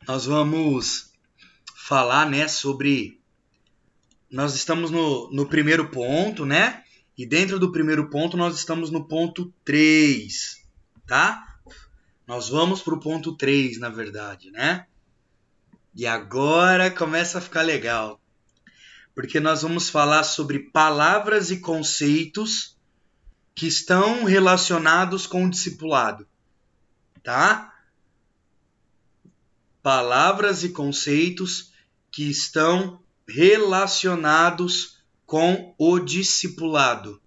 Nós vamos falar, né, sobre... Nós estamos no primeiro ponto, né? E dentro do primeiro ponto nós estamos no ponto 3, tá? Nós vamos para o ponto 3, na verdade, né? E agora começa a ficar legal. Porque nós vamos falar sobre palavras e conceitos que estão relacionados com o discipulado, tá? Palavras e conceitos que estão relacionados com o discipulado.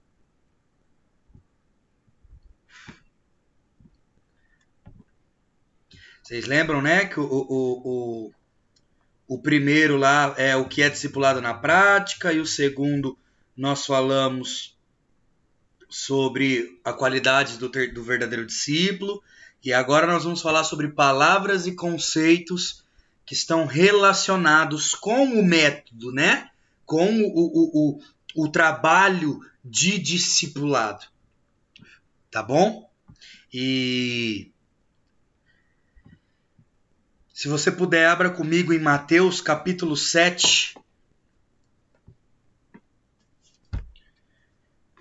Vocês lembram, né, que o primeiro lá é o que é discipulado na prática, e o segundo nós falamos sobre a qualidade do verdadeiro discípulo, e agora nós vamos falar sobre palavras e conceitos que estão relacionados com o método, né? Com o trabalho de discipulado. Tá bom? E se você puder, abra comigo em Mateus capítulo 7.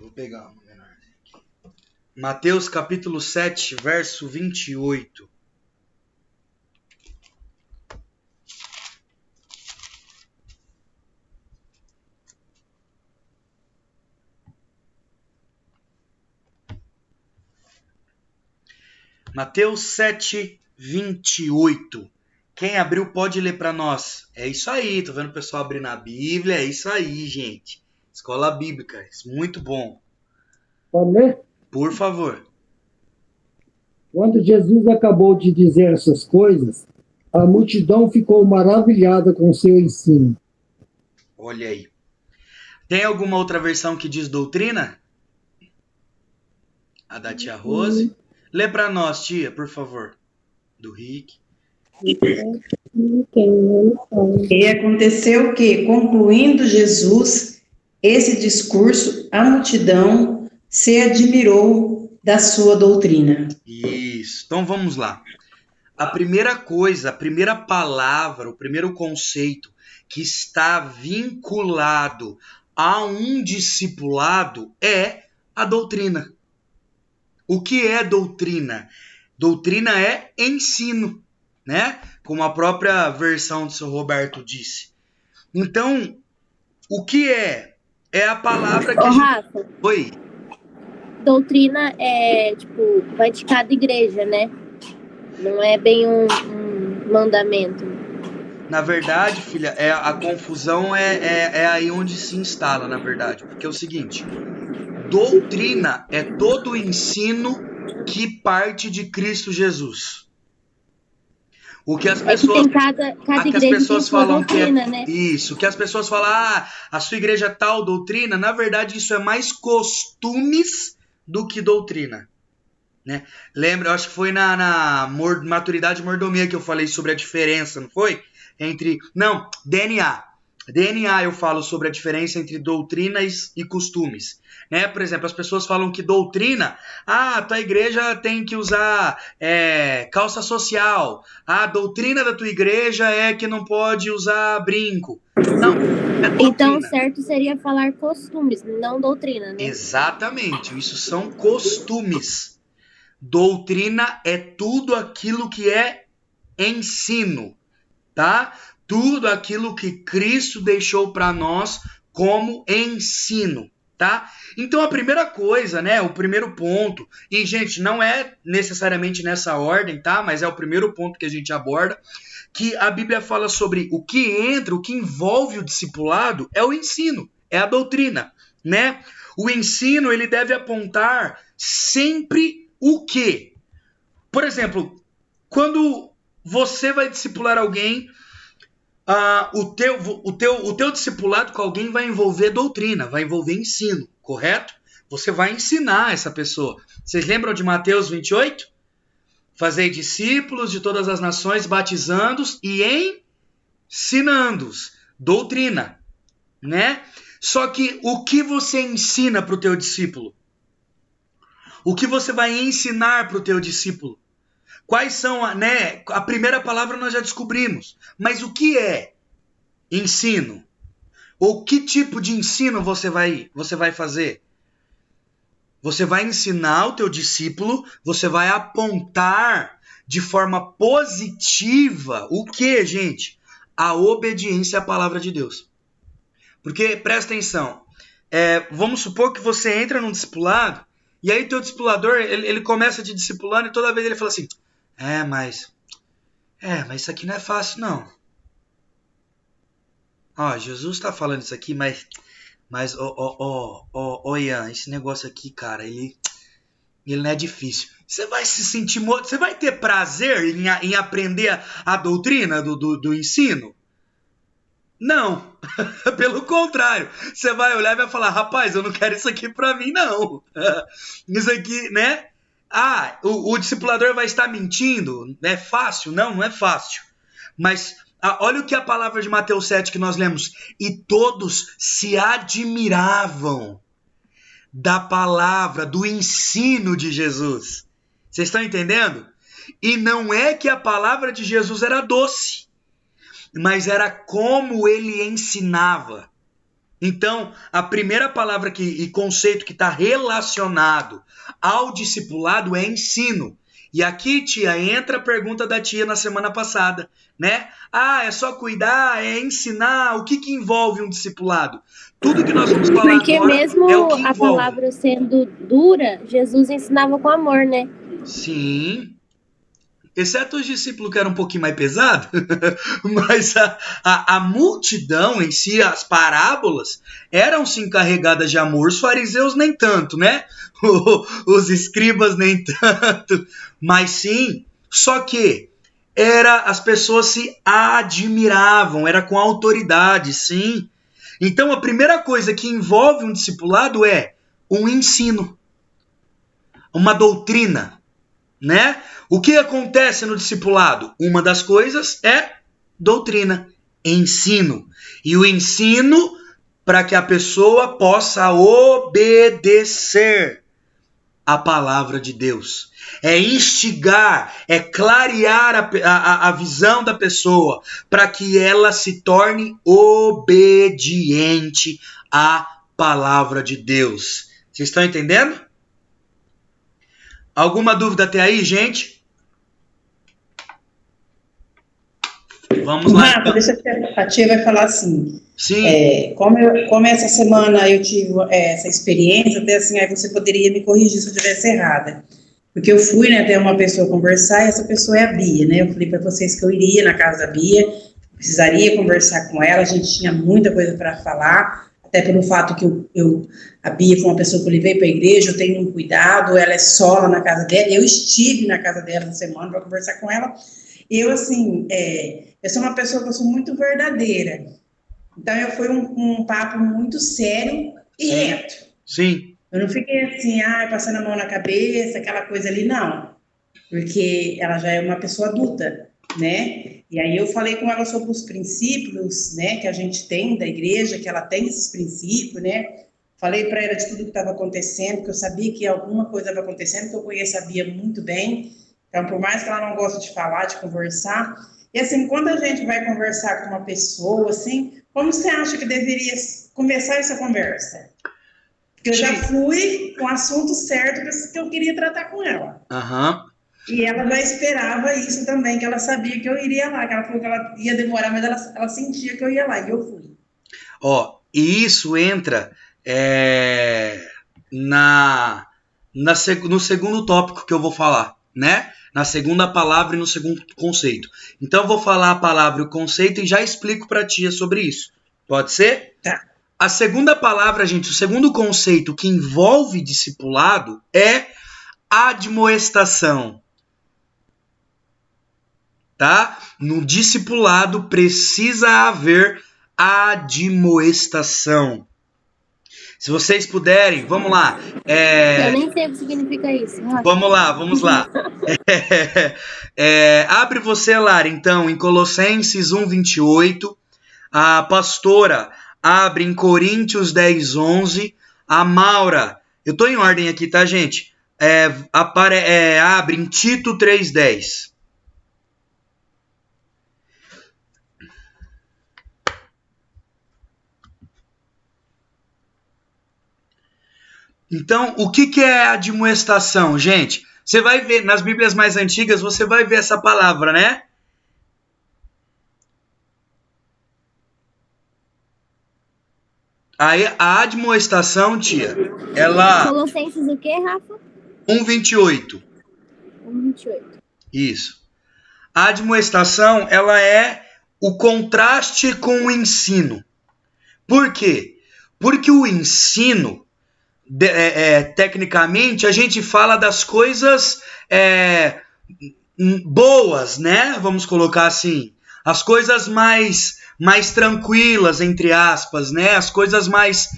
Vou pegar uma menorzinha aqui. Mateus capítulo 7, verso 28. Mateus 7, 28. Quem abriu pode ler para nós. É isso aí, tô vendo o pessoal abrindo a Bíblia. É isso aí, gente. Escola Bíblica, muito bom. Pode ler? Por favor. Quando Jesus acabou de dizer essas coisas, a multidão ficou maravilhada com seu ensino. Olha aí. Tem alguma outra versão que diz doutrina? A da tia Rose. Lê para nós, tia, por favor. Do Rick. E aconteceu que, concluindo Jesus esse discurso, a multidão se admirou da sua doutrina. Isso. Então vamos lá. A primeira coisa, a primeira palavra, o primeiro conceito que está vinculado a um discipulado é a doutrina. O que é doutrina? Doutrina é ensino, né? Como a própria versão do seu Roberto disse. Então, o que é? É a palavra que a gente... Rafa, Oi. Doutrina é, tipo, vai de cada igreja, né? Não é bem um mandamento. Na verdade, filha, a confusão é aí onde se instala, na verdade. Porque é o seguinte, doutrina é todo o ensino que parte de Cristo Jesus. O que as pessoas... É que tem cada igreja tem sua doutrina, que é, né? Isso, que as pessoas falam, a sua igreja tal doutrina, na verdade isso é mais costumes do que doutrina. Né? Lembra, eu acho que foi na maturidade e mordomia que eu falei sobre a diferença, não foi? Não, DNA. DNA eu falo sobre a diferença entre doutrinas e costumes. Né? Por exemplo, as pessoas falam que doutrina, tua igreja tem que usar calça social. A doutrina da tua igreja é que não pode usar brinco. Não, é doutrina. Então, certo seria falar costumes, não doutrina, né? Exatamente, isso são costumes. Doutrina é tudo aquilo que é ensino, tá? Tudo aquilo que Cristo deixou para nós como ensino, tá? Então a primeira coisa, né, o primeiro ponto, e gente, não é necessariamente nessa ordem, tá? Mas é o primeiro ponto que a gente aborda, que a Bíblia fala sobre o que envolve o discipulado é o ensino, é a doutrina, né? O ensino, ele deve apontar sempre o quê? Por exemplo, quando você vai discipular alguém, o teu discipulado com alguém vai envolver doutrina, vai envolver ensino, correto? Você vai ensinar essa pessoa. Vocês lembram de Mateus 28? Fazei discípulos de todas as nações, batizando-os e ensinando-os. Doutrina, né? Só que o que você ensina para o teu discípulo? O que você vai ensinar para o teu discípulo? Quais são, né? A primeira palavra nós já descobrimos. Mas o que é ensino? Ou que tipo de ensino você vai fazer? Você vai ensinar o teu discípulo, você vai apontar de forma positiva o que, gente? A obediência à palavra de Deus. Porque, presta atenção, vamos supor que você entra num discipulado, e aí teu discipulador, ele começa te discipulando e toda vez ele fala assim, mas isso aqui não é fácil, não. Ó, Jesus tá falando isso aqui, mas Ian, esse negócio aqui, cara, ele não é difícil. Você vai se sentir, você vai ter prazer em aprender a doutrina do ensino? Não, pelo contrário, você vai olhar e vai falar, rapaz, eu não quero isso aqui pra mim, não. Isso aqui, né? O discipulador vai estar mentindo? É fácil? Não é fácil. Mas olha o que a palavra de Mateus 7 que nós lemos. E todos se admiravam da palavra, do ensino de Jesus. Vocês estão entendendo? E não é que a palavra de Jesus era doce, mas era como ele ensinava. Então, a primeira palavra e conceito que está relacionado ao discipulado é ensino. E aqui, tia, entra a pergunta da tia na semana passada, né? É só cuidar, é ensinar. O que envolve um discipulado? Tudo que nós vamos falar porque agora mesmo é o que envolve. A palavra sendo dura, Jesus ensinava com amor, né? Sim. Exceto os discípulos que eram um pouquinho mais pesados, mas a multidão em si, as parábolas, eram sim carregadas de amor. Os fariseus nem tanto, né? Os escribas nem tanto, mas sim, só que as pessoas se admiravam, era com autoridade, sim. Então a primeira coisa que envolve um discipulado é um ensino, uma doutrina, né? O que acontece no discipulado? Uma das coisas é doutrina, ensino. E o ensino para que a pessoa possa obedecer a palavra de Deus. É instigar, é clarear a visão da pessoa para que ela se torne obediente à palavra de Deus. Vocês estão entendendo? Alguma dúvida até aí, gente? Vamos lá. Rafa, deixa a tia vai falar assim. Sim. Como essa semana eu tive essa experiência, até assim, aí você poderia me corrigir se eu estivesse errada. Porque eu fui, né, até uma pessoa conversar, e essa pessoa é a Bia, né? Eu falei para vocês que eu iria na casa da Bia, precisaria conversar com ela, a gente tinha muita coisa para falar, até pelo fato que a Bia foi uma pessoa que eu levei para a igreja, eu tenho um cuidado, ela é sola na casa dela, eu estive na casa dela na semana para conversar com ela. Eu, assim, eu sou uma pessoa que eu sou muito verdadeira. Então, foi um papo muito sério e reto. Sim. Eu não fiquei assim, passando a mão na cabeça, aquela coisa ali, não. Porque ela já é uma pessoa adulta, né? E aí eu falei com ela sobre os princípios, né, que a gente tem da igreja, que ela tem esses princípios, né? Falei para ela de tudo que estava acontecendo, que eu sabia que alguma coisa estava acontecendo, que eu conheço a Bia muito bem. Então, por mais que ela não goste de falar, de conversar, e assim, quando a gente vai conversar com uma pessoa, assim, como você acha que deveria começar essa conversa? Porque eu já fui com o assunto certo que eu queria tratar com ela. Aham. E ela já esperava isso também, que ela sabia que eu iria lá, que ela falou que ela ia demorar, mas ela sentia que eu ia lá, e eu fui. E isso entra no segundo tópico que eu vou falar, né? Na segunda palavra e no segundo conceito. Então eu vou falar a palavra e o conceito e já explico para a tia sobre isso. Pode ser? Tá. A segunda palavra, gente, o segundo conceito que envolve discipulado é admoestação. Tá? No discipulado precisa haver admoestação. Se vocês puderem, vamos lá. Eu nem sei o que significa isso. Vamos lá. Abre você, Lara, então, em Colossenses 1:28. A pastora abre em Coríntios 10:11. A Maura, eu tô em ordem aqui, tá, gente? abre em Tito 3:10. Então, o que é a admoestação, gente? Você vai ver, nas Bíblias mais antigas, você vai ver essa palavra, né? Aí, a admoestação, tia, ela... Colossenses o quê, Rafa? 1:28. 1:28. Isso. A admoestação, ela é o contraste com o ensino. Por quê? Porque o ensino... tecnicamente, a gente fala das coisas boas, né? Vamos colocar assim. As coisas mais tranquilas, entre aspas, né? As coisas mais...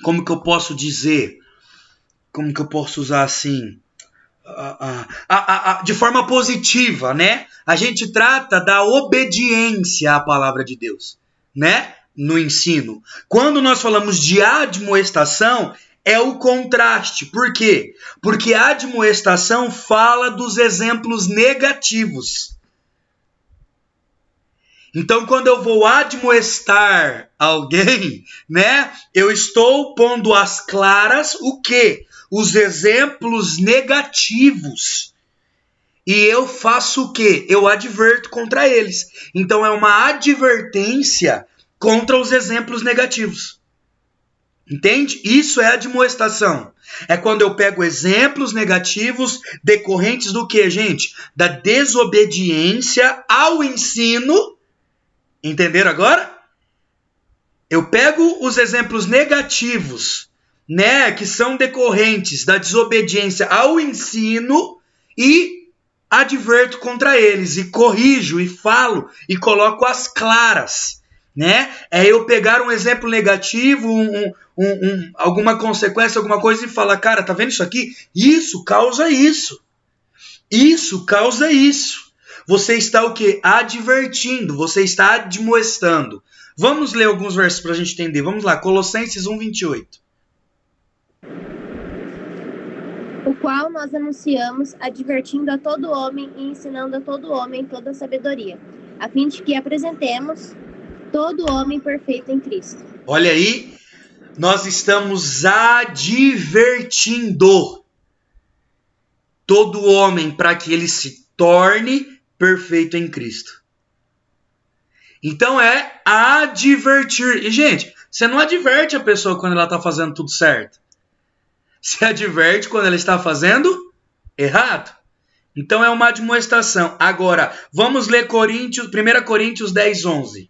como que eu posso dizer? Como que eu posso usar assim? De forma positiva, né? A gente trata da obediência à palavra de Deus, né? No ensino. Quando nós falamos de admoestação, é o contraste. Por quê? Porque a admoestação fala dos exemplos negativos. Então, quando eu vou admoestar alguém, né? Eu estou pondo às claras o quê? Os exemplos negativos. E eu faço o quê? Eu adverto contra eles. Então, é uma advertência contra os exemplos negativos. Entende? Isso é admoestação. É quando eu pego exemplos negativos decorrentes do quê, gente? Da desobediência ao ensino. Entenderam agora? Eu pego os exemplos negativos, né, que são decorrentes da desobediência ao ensino e adverto contra eles, e corrijo, e falo, e coloco as claras. Né? É eu pegar um exemplo negativo, alguma consequência, alguma coisa e falar, cara, tá vendo isso aqui? Isso causa isso. Isso causa isso. Você está o quê? Advertindo, você está admoestando. Vamos ler alguns versos para a gente entender. Vamos lá, Colossenses 1:28. O qual nós anunciamos, advertindo a todo homem e ensinando a todo homem toda a sabedoria, a fim de que apresentemos todo homem perfeito em Cristo. Olha aí, nós estamos advertindo todo homem para que ele se torne perfeito em Cristo. Então é advertir. E, gente, você não adverte a pessoa quando ela está fazendo tudo certo. Você adverte quando ela está fazendo errado. Então é uma admoestação. Agora, vamos ler 1 Coríntios 10:11.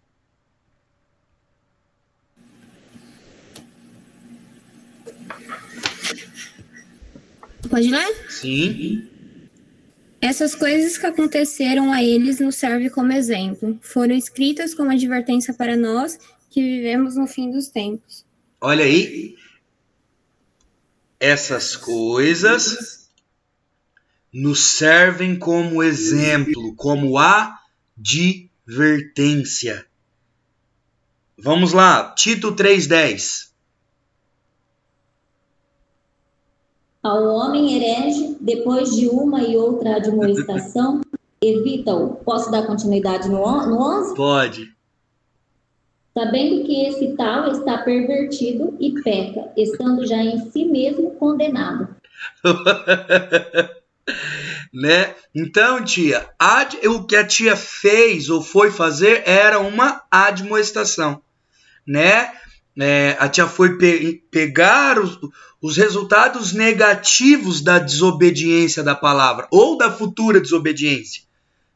Pode ler? Sim. Essas coisas que aconteceram a eles nos servem como exemplo. Foram escritas como advertência para nós que vivemos no fim dos tempos. Olha aí. Essas coisas nos servem como exemplo, como advertência. Vamos lá, Tito 3:10. Ao homem herege, depois de uma e outra admoestação, evita-o. Posso dar continuidade no 11? Pode. Sabendo que esse tal está pervertido e peca, estando já em si mesmo condenado. Né? Então, tia, o que a tia fez ou foi fazer era uma admoestação, né? A tia foi pegar os resultados negativos da desobediência da palavra ou da futura desobediência,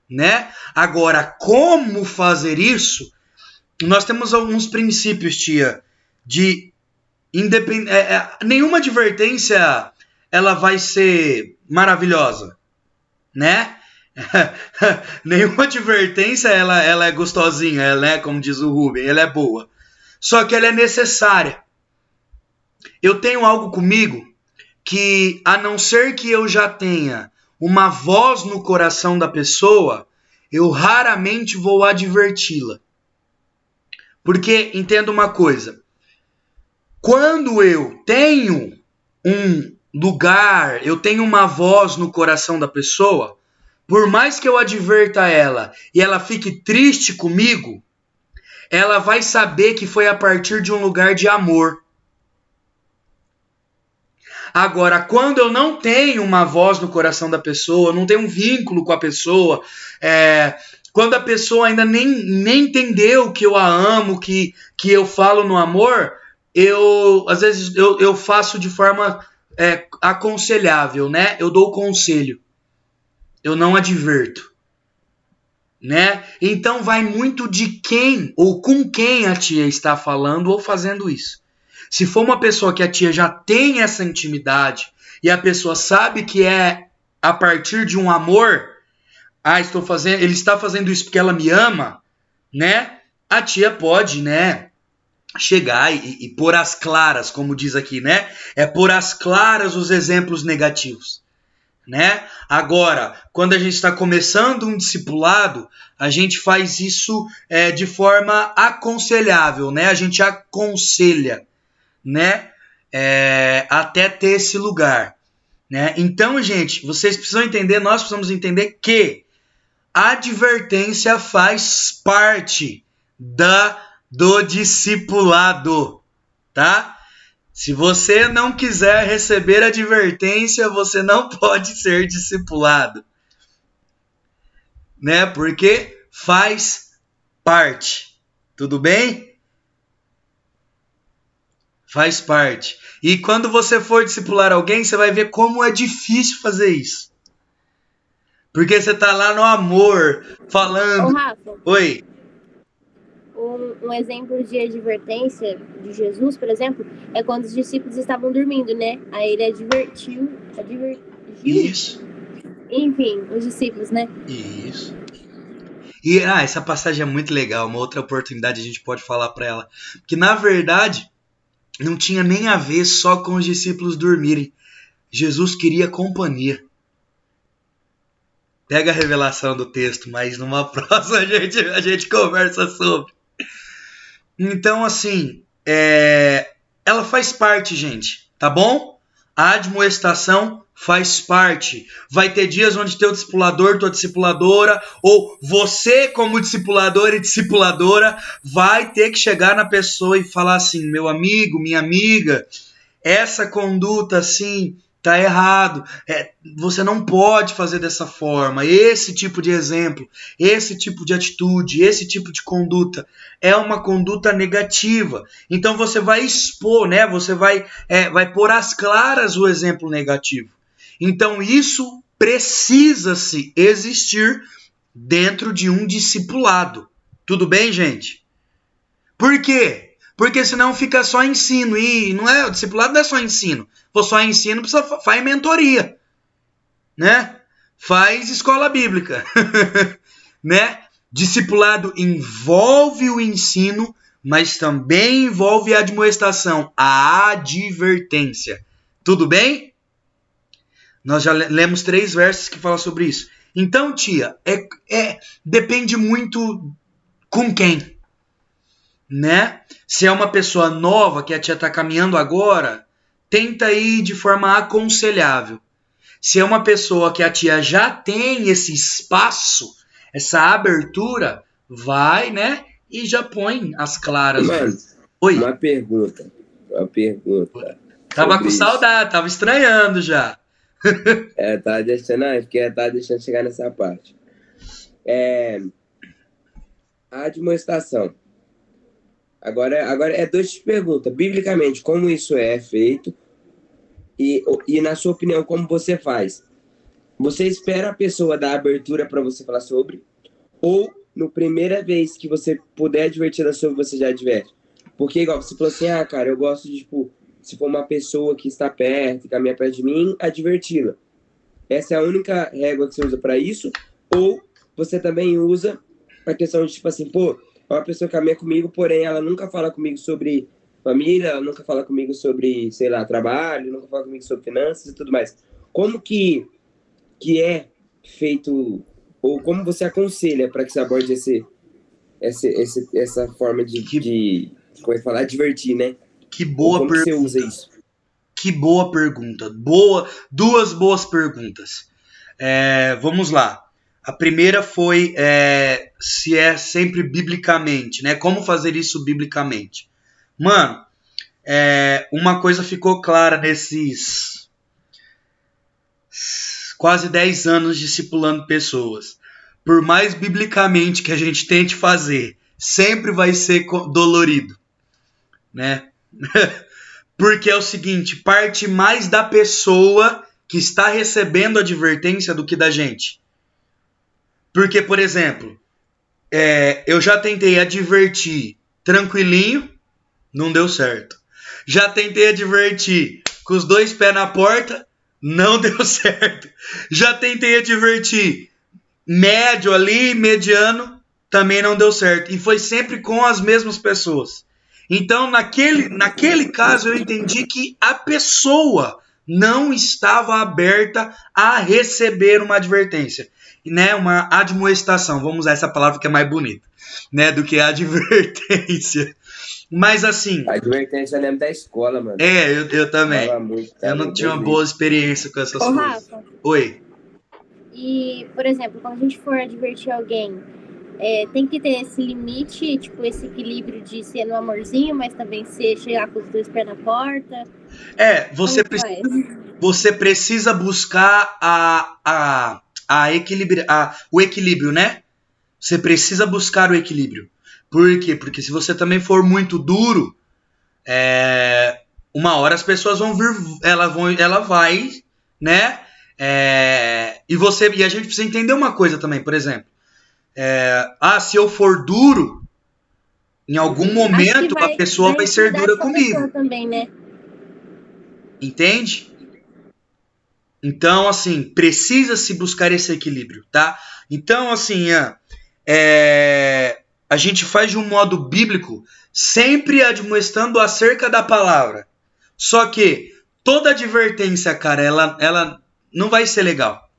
né? Agora, como fazer isso? Nós temos alguns princípios, tia, de nenhuma advertência ela vai ser maravilhosa, né? Nenhuma advertência ela é gostosinha, ela é, como diz o Rubem, ela é boa. Só que ela é necessária. Eu tenho algo comigo que, a não ser que eu já tenha uma voz no coração da pessoa, eu raramente vou adverti-la. Porque, entenda uma coisa, quando eu tenho um lugar, eu tenho uma voz no coração da pessoa, por mais que eu adverta ela e ela fique triste comigo, ela vai saber que foi a partir de um lugar de amor. Agora, quando eu não tenho uma voz no coração da pessoa, não tenho um vínculo com a pessoa, quando a pessoa ainda nem entendeu que eu a amo, que eu falo no amor, às vezes eu faço de forma aconselhável, né? Eu dou conselho, eu não adverto, né? Então vai muito de quem ou com quem a tia está falando ou fazendo isso. Se for uma pessoa que a tia já tem essa intimidade e a pessoa sabe que é a partir de um amor, ele está fazendo isso porque ela me ama, né? A tia pode, né, chegar e pôr às claras, como diz aqui, né? Pôr às claras os exemplos negativos, né? Agora, quando a gente está começando um discipulado, a gente faz isso de forma aconselhável, né? A gente aconselha, né? Até ter esse lugar, né? Então, gente, vocês precisam entender, nós precisamos entender que a advertência faz parte do discipulado, tá? Se você não quiser receber advertência, você não pode ser discipulado, né? Porque faz parte, tudo bem? Faz parte. E quando você for discipular alguém, você vai ver como é difícil fazer isso. Porque você tá lá no amor, falando... Ô, Rafa. Oi. Um exemplo de advertência de Jesus, por exemplo, é quando os discípulos estavam dormindo, né? Aí ele advertiu. Isso. Enfim, os discípulos, né? Isso. E essa passagem é muito legal. Uma outra oportunidade a gente pode falar para ela. Porque, na verdade... não tinha nem a ver só com os discípulos dormirem. Jesus queria companhia. Pega a revelação do texto, mas numa próxima a gente conversa sobre. Então, assim, ela faz parte, gente, tá bom? A admoestação faz parte. Vai ter dias onde teu discipulador, tua discipuladora, ou você como discipulador e discipuladora, vai ter que chegar na pessoa e falar assim, meu amigo, minha amiga, essa conduta assim tá errado, você não pode fazer dessa forma, esse tipo de exemplo, esse tipo de atitude, esse tipo de conduta é uma conduta negativa. Então você vai expor, né? Você vai pôr às claras o exemplo negativo. Então isso precisa-se existir dentro de um discipulado. Tudo bem, gente? Por quê? Porque senão fica só ensino. E o discipulado não é só ensino. Se for só ensino, faz mentoria, né? Faz escola bíblica, né? Discipulado envolve o ensino, mas também envolve a admoestação, a advertência. Tudo bem? Nós já lemos 3 versos que falam sobre isso. Então, tia, depende muito com quem, né? Se é uma pessoa nova que a tia está caminhando agora, tenta ir de forma aconselhável. Se é uma pessoa que a tia já tem esse espaço, essa abertura, vai, né? E já põe as claras. Mano, oi. Uma pergunta. Tava com saudade, tava estranhando já. Tava deixando chegar nessa parte. A admoestação. Agora é 2 perguntas. Biblicamente, como isso é feito? E na sua opinião, como você faz? Você espera a pessoa dar abertura para você falar sobre? Ou, no primeira vez que você puder advertir sobre, você já adverte? Porque, igual, você falou assim, cara, eu gosto de, se for uma pessoa que está perto, caminha perto de mim, adverti-la. Essa é a única régua que você usa para isso? Ou você também usa a questão de, assim, é uma pessoa que caminha comigo, porém ela nunca fala comigo sobre família, ela nunca fala comigo sobre, sei lá, trabalho, nunca fala comigo sobre finanças e tudo mais. Como que é feito, ou como você aconselha para que você aborde essa forma de como é que fala? Advertir, né? Que boa pergunta. Como você usa isso? Que boa pergunta. Duas boas perguntas. Vamos lá. A primeira foi se é sempre biblicamente, né? Como fazer isso biblicamente? Mano, uma coisa ficou clara nesses quase 10 anos discipulando pessoas. Por mais biblicamente que a gente tente fazer, sempre vai ser dolorido, né? Porque é o seguinte, parte mais da pessoa que está recebendo a advertência do que da gente. Porque, por exemplo, eu já tentei advertir tranquilinho, não deu certo. Já tentei advertir com os 2 pés na porta, não deu certo. Já tentei advertir médio ali, mediano, também não deu certo. E foi sempre com as mesmas pessoas. Então, naquele caso, eu entendi que a pessoa não estava aberta a receber uma advertência, né? Uma admoestação, vamos usar essa palavra que é mais bonita, né? Do que a advertência. Mas assim... A advertência eu lembro da escola, mano. Eu também. Eu não tinha uma boa experiência com essas coisas. Rafa, Oi. e, por exemplo, quando a gente for advertir alguém, tem que ter esse limite, tipo, esse equilíbrio de ser no amorzinho, mas também chegar com os 2 pés na porta. Você precisa buscar o equilíbrio, né? Você precisa buscar o equilíbrio. Por quê? Porque se você também for muito duro, uma hora as pessoas vão vir, ela vai, né? E a gente precisa entender uma coisa também, por exemplo. Se eu for duro, em algum momento a pessoa vai ser dura comigo. Também, né? Entende? Então, assim, precisa-se buscar esse equilíbrio, tá? Então, assim, a gente faz de um modo bíblico, sempre admoestando acerca da palavra. Só que toda advertência, cara, ela não vai ser legal,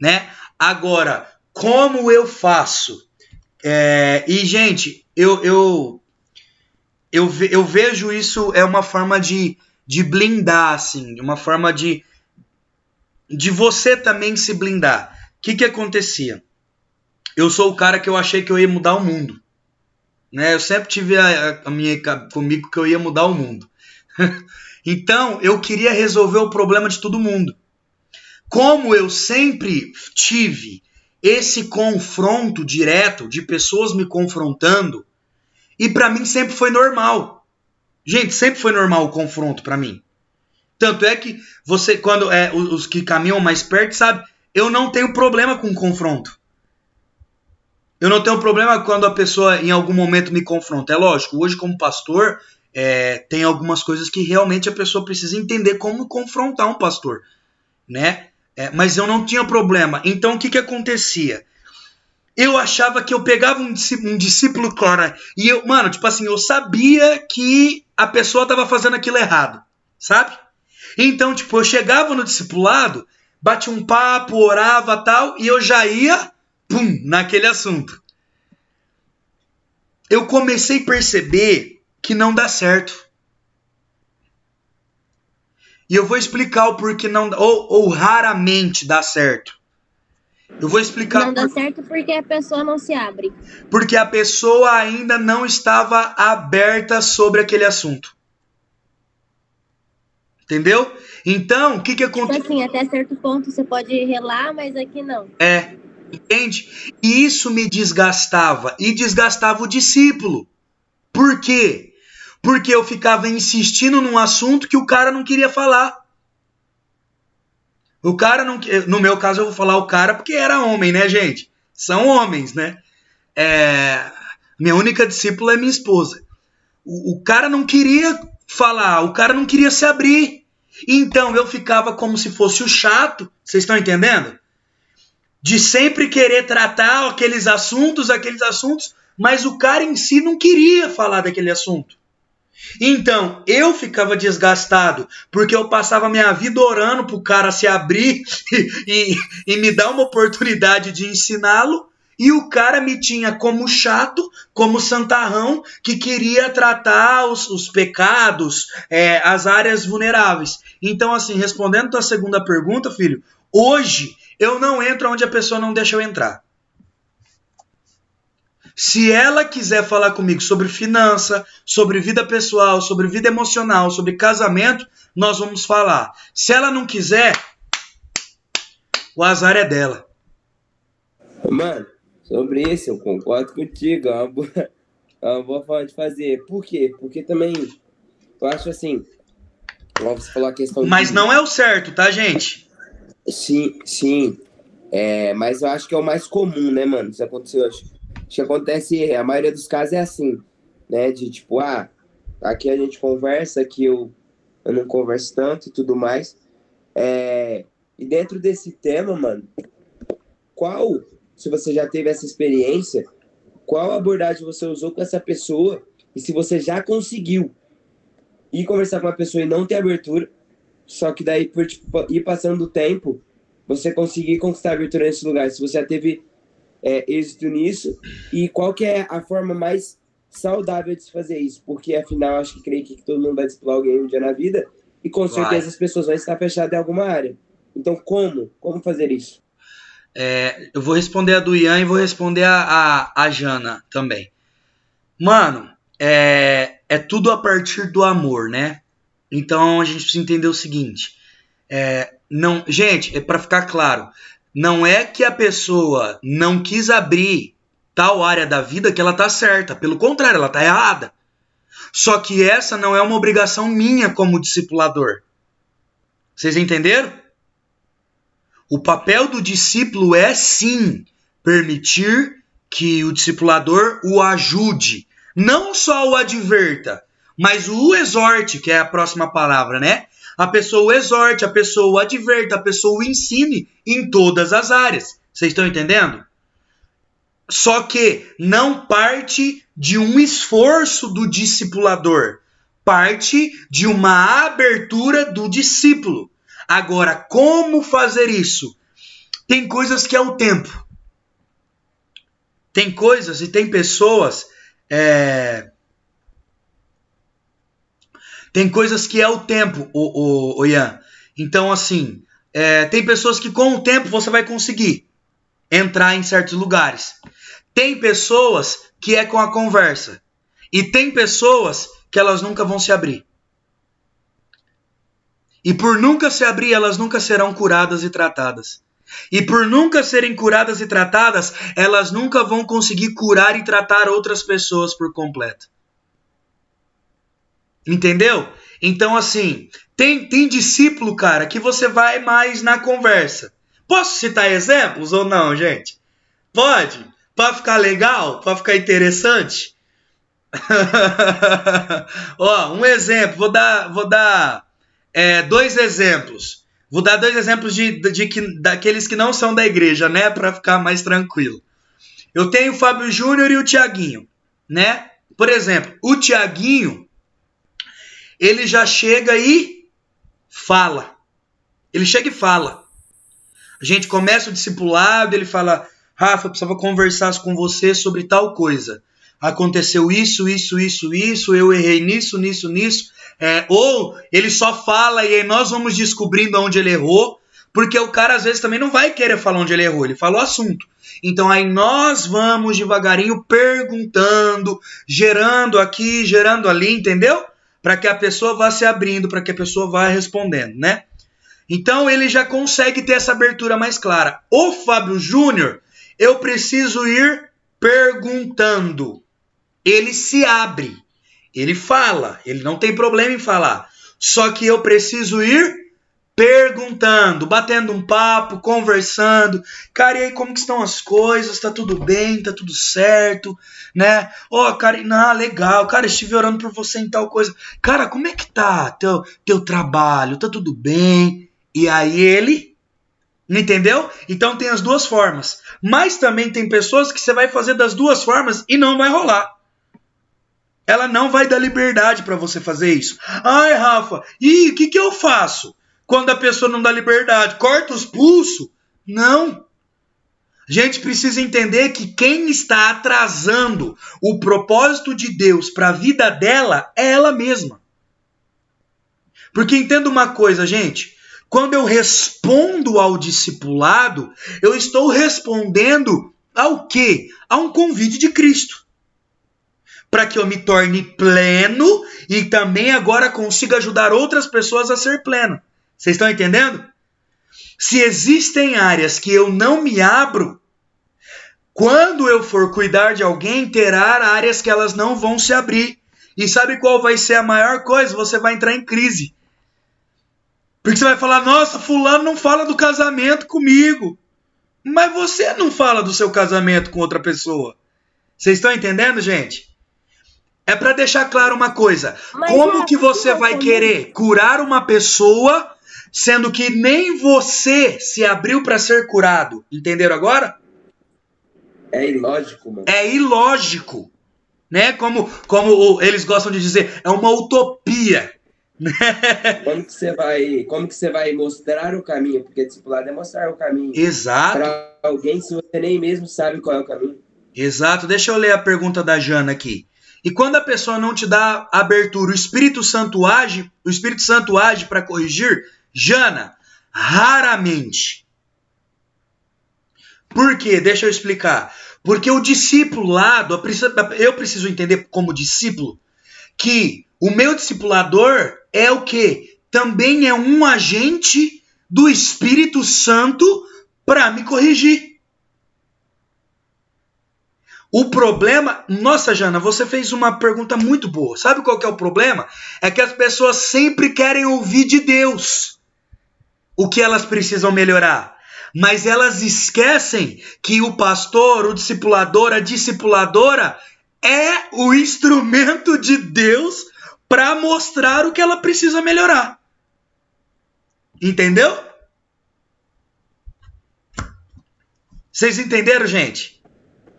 né? Agora, como eu faço? E, gente, eu vejo isso uma forma de blindar, assim, uma forma de você também se blindar. O que acontecia? Eu sou o cara que eu achei que eu ia mudar o mundo, né? Eu sempre tive comigo que eu ia mudar o mundo. Então, eu queria resolver o problema de todo mundo. Como eu sempre tive esse confronto direto de pessoas me confrontando, e pra mim sempre foi normal. Gente, sempre foi normal o confronto pra mim. Tanto é que você, quando os que caminham mais perto, sabe, eu não tenho problema com confronto. Eu não tenho problema quando a pessoa em algum momento me confronta. É lógico, hoje como pastor, tem algumas coisas que realmente a pessoa precisa entender como confrontar um pastor, né? Mas eu não tinha problema. Então o que acontecia? Eu achava que eu pegava um discípulo, cara, e eu, mano, tipo assim, eu sabia que a pessoa tava fazendo aquilo errado, sabe? Então, tipo, eu chegava no discipulado, batia um papo, orava tal, e eu já ia, naquele assunto. Eu comecei a perceber que não dá certo. E eu vou explicar o porquê não dá, ou raramente dá certo. Eu vou explicar. Não dá certo porque a pessoa não se abre. Porque a pessoa ainda não estava aberta sobre aquele assunto. Entendeu? Então, o que acontece? Tipo assim, até certo ponto você pode relar, mas aqui não. Entende? E isso me desgastava. E desgastava o discípulo. Por quê? Porque eu ficava insistindo num assunto que o cara não queria falar. O cara não... No meu caso, eu vou falar o cara porque era homem, né, gente? São homens, né? Minha única discípula é minha esposa. O cara não queria falar, o cara não queria se abrir. Então eu ficava como se fosse o chato, vocês estão entendendo? De sempre querer tratar aqueles assuntos, mas o cara em si não queria falar daquele assunto. Então eu ficava desgastado, porque eu passava minha vida orando pro cara se abrir e me dar uma oportunidade de ensiná-lo, e o cara me tinha como chato, como santarrão, que queria tratar os pecados, as áreas vulneráveis. Então, assim, respondendo a tua segunda pergunta, filho, hoje eu não entro onde a pessoa não deixa eu entrar. Se ela quiser falar comigo sobre finança, sobre vida pessoal, sobre vida emocional, sobre casamento, nós vamos falar. Se ela não quiser, o azar é dela. Mano, sobre isso eu concordo contigo. É uma boa forma de fazer. Por quê? Porque também, eu acho assim, como você falou a questão Mas não é o certo, tá, gente? Sim. Mas eu acho que é o mais comum, né, mano? Isso aconteceu, acho que acontece, a maioria dos casos é assim, né? De tipo, aqui a gente conversa, aqui eu não converso tanto e tudo mais. E dentro desse tema, mano, se você já teve essa experiência, qual abordagem você usou com essa pessoa? E se você já conseguiu ir conversar com uma pessoa e não ter abertura, só que daí, por tipo, ir passando o tempo, você conseguir conquistar a abertura nesse lugar. Se você já teve êxito nisso, e qual que é a forma mais saudável de se fazer isso? Porque, afinal, acho que creio que todo mundo vai discipular alguém um dia na vida, e com certeza as pessoas vão estar fechadas em alguma área. Então, como fazer isso? Eu vou responder a do Ian e vou responder a Jana também. Mano, é tudo a partir do amor, né? Então a gente precisa entender o seguinte. Gente, para ficar claro, não é que a pessoa não quis abrir tal área da vida que ela tá certa. Pelo contrário, ela tá errada. Só que essa não é uma obrigação minha como discipulador. Vocês entenderam? O papel do discípulo é, sim, permitir que o discipulador o ajude. Não só o adverta, mas o exorte, que é a próxima palavra, né? A pessoa o exorte, a pessoa o adverta, a pessoa o ensine em todas as áreas. Vocês estão entendendo? Só que não parte de um esforço do discipulador. Parte de uma abertura do discípulo. Agora, como fazer isso? Tem coisas que é o tempo. Tem coisas e tem pessoas... Tem coisas que é o tempo, o Ian. Então, assim, tem pessoas que com o tempo você vai conseguir entrar em certos lugares. Tem pessoas que é com a conversa. E tem pessoas que elas nunca vão se abrir. E por nunca se abrir, elas nunca serão curadas e tratadas. E por nunca serem curadas e tratadas, elas nunca vão conseguir curar e tratar outras pessoas por completo. Entendeu? Então, assim, tem discípulo, cara, que você vai mais na conversa. Posso citar exemplos ou não, gente? Pode? Para ficar legal? Para ficar interessante? Ó, um exemplo. Vou dar 2 exemplos. Vou dar 2 exemplos daqueles que não são da igreja, né? Para ficar mais tranquilo. Eu tenho o Fábio Júnior e o Tiaguinho, né? Por exemplo, o Tiaguinho, ele já chega e fala. Ele chega e fala. A gente começa o discipulado, ele fala: Rafa, eu precisava conversar com você sobre tal coisa. Aconteceu isso, eu errei nisso. Ou ele só fala e aí nós vamos descobrindo onde ele errou, porque o cara às vezes também não vai querer falar onde ele errou, ele fala o assunto. Então aí nós vamos devagarinho perguntando, gerando aqui, gerando ali, entendeu? Para que a pessoa vá se abrindo, para que a pessoa vá respondendo, né? Então ele já consegue ter essa abertura mais clara. O Fábio Júnior, eu preciso ir perguntando. Ele se abre, ele fala, ele não tem problema em falar. Só que eu preciso ir perguntando, batendo um papo, conversando. Cara, e aí como que estão as coisas? Tá tudo bem? Tá tudo certo? Né? Cara, legal. Cara, estive orando por você em tal coisa. Cara, como é que tá teu trabalho? Tá tudo bem? E aí ele... Entendeu? Então tem as duas formas. Mas também tem pessoas que você vai fazer das duas formas e não vai rolar. Ela não vai dar liberdade para você fazer isso. Ai, Rafa, e o que eu faço quando a pessoa não dá liberdade? Corta os pulsos? Não. A gente precisa entender que quem está atrasando o propósito de Deus para a vida dela é ela mesma. Porque entenda uma coisa, gente. Quando eu respondo ao discipulado, eu estou respondendo ao quê? A um convite de Cristo. Para que eu me torne pleno e também agora consiga ajudar outras pessoas a ser pleno. Vocês estão entendendo? Se existem áreas que eu não me abro, quando eu for cuidar de alguém, terá áreas que elas não vão se abrir. E sabe qual vai ser a maior coisa? Você vai entrar em crise. Porque você vai falar, nossa, fulano não fala do casamento comigo. Mas você não fala do seu casamento com outra pessoa. Vocês estão entendendo, gente? É para deixar claro uma coisa. Como que você vai querer curar uma pessoa, sendo que nem você se abriu para ser curado? Entenderam agora? É ilógico, mano. É ilógico. Né? Como eles gostam de dizer, é uma utopia. Como que você vai mostrar o caminho? Porque discipulado é mostrar o caminho. Exato. Para alguém, se você nem mesmo sabe qual é o caminho. Exato. Deixa eu ler a pergunta da Jana aqui. E quando a pessoa não te dá abertura, o Espírito Santo age para corrigir? Jana, raramente. Por quê? Deixa eu explicar. Porque o discipulado, eu preciso entender como discípulo, que o meu discipulador é o quê? Também é um agente do Espírito Santo para me corrigir. O problema... Nossa, Jana, você fez uma pergunta muito boa. Sabe qual que é o problema? É que as pessoas sempre querem ouvir de Deus o que elas precisam melhorar. Mas elas esquecem que o pastor, o discipulador, a discipuladora é o instrumento de Deus para mostrar o que ela precisa melhorar. Entendeu? Vocês entenderam, gente?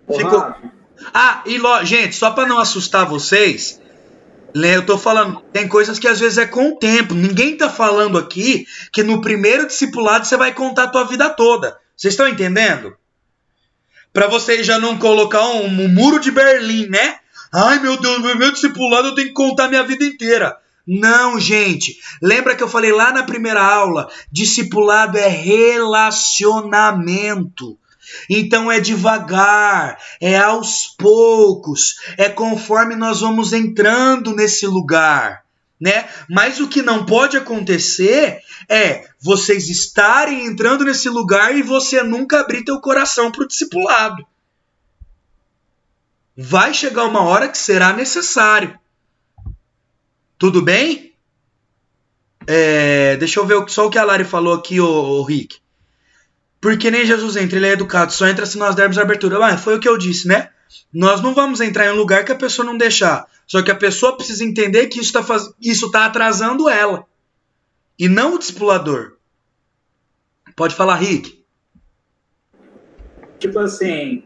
Ficou... gente, só para não assustar vocês, eu tô falando, tem coisas que às vezes é com o tempo. Ninguém tá falando aqui que no primeiro discipulado você vai contar a tua vida toda. Vocês estão entendendo? Para vocês já não colocar um muro de Berlim, né? Ai, meu Deus, no meu discipulado eu tenho que contar minha vida inteira. Não, gente. Lembra que eu falei lá na primeira aula? Discipulado é relacionamento. Então é devagar, é aos poucos, é conforme nós vamos entrando nesse lugar, né? Mas o que não pode acontecer é vocês estarem entrando nesse lugar e você nunca abrir teu coração para o discipulado. Vai chegar uma hora que será necessário. Tudo bem? Deixa eu ver só o que a Lari falou aqui, ô Rick. Porque nem Jesus entra, ele é educado, só entra se nós dermos abertura. Foi o que eu disse, né? Nós não vamos entrar em um lugar que a pessoa não deixar. Só que a pessoa precisa entender que isso tá atrasando ela. E não o discipulador. Pode falar, Rick. Tipo assim,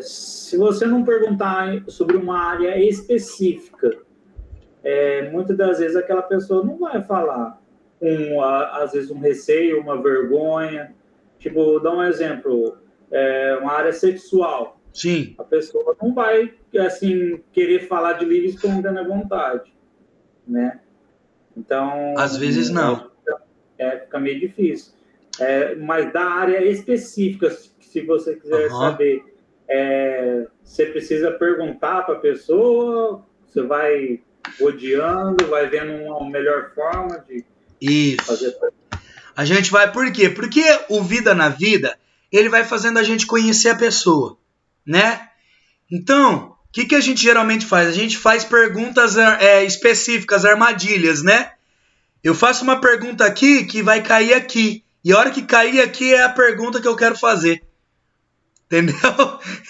se você não perguntar sobre uma área específica, muitas das vezes aquela pessoa não vai falar. Às vezes um receio, uma vergonha. Tipo, dá um exemplo, uma área sexual. Sim. A pessoa não vai, assim, querer falar de livre e escondendo à vontade, né? Então... Às vezes não. Fica meio difícil. Mas da área específica, se você quiser saber, você precisa perguntar para a pessoa, você vai rodeando, vai vendo uma melhor forma de fazer... A gente vai, por quê? Porque o Vida na Vida, ele vai fazendo a gente conhecer a pessoa, né? Então, o que a gente geralmente faz? A gente faz perguntas específicas, armadilhas, né? Eu faço uma pergunta aqui que vai cair aqui. E a hora que cair aqui é a pergunta que eu quero fazer. Entendeu?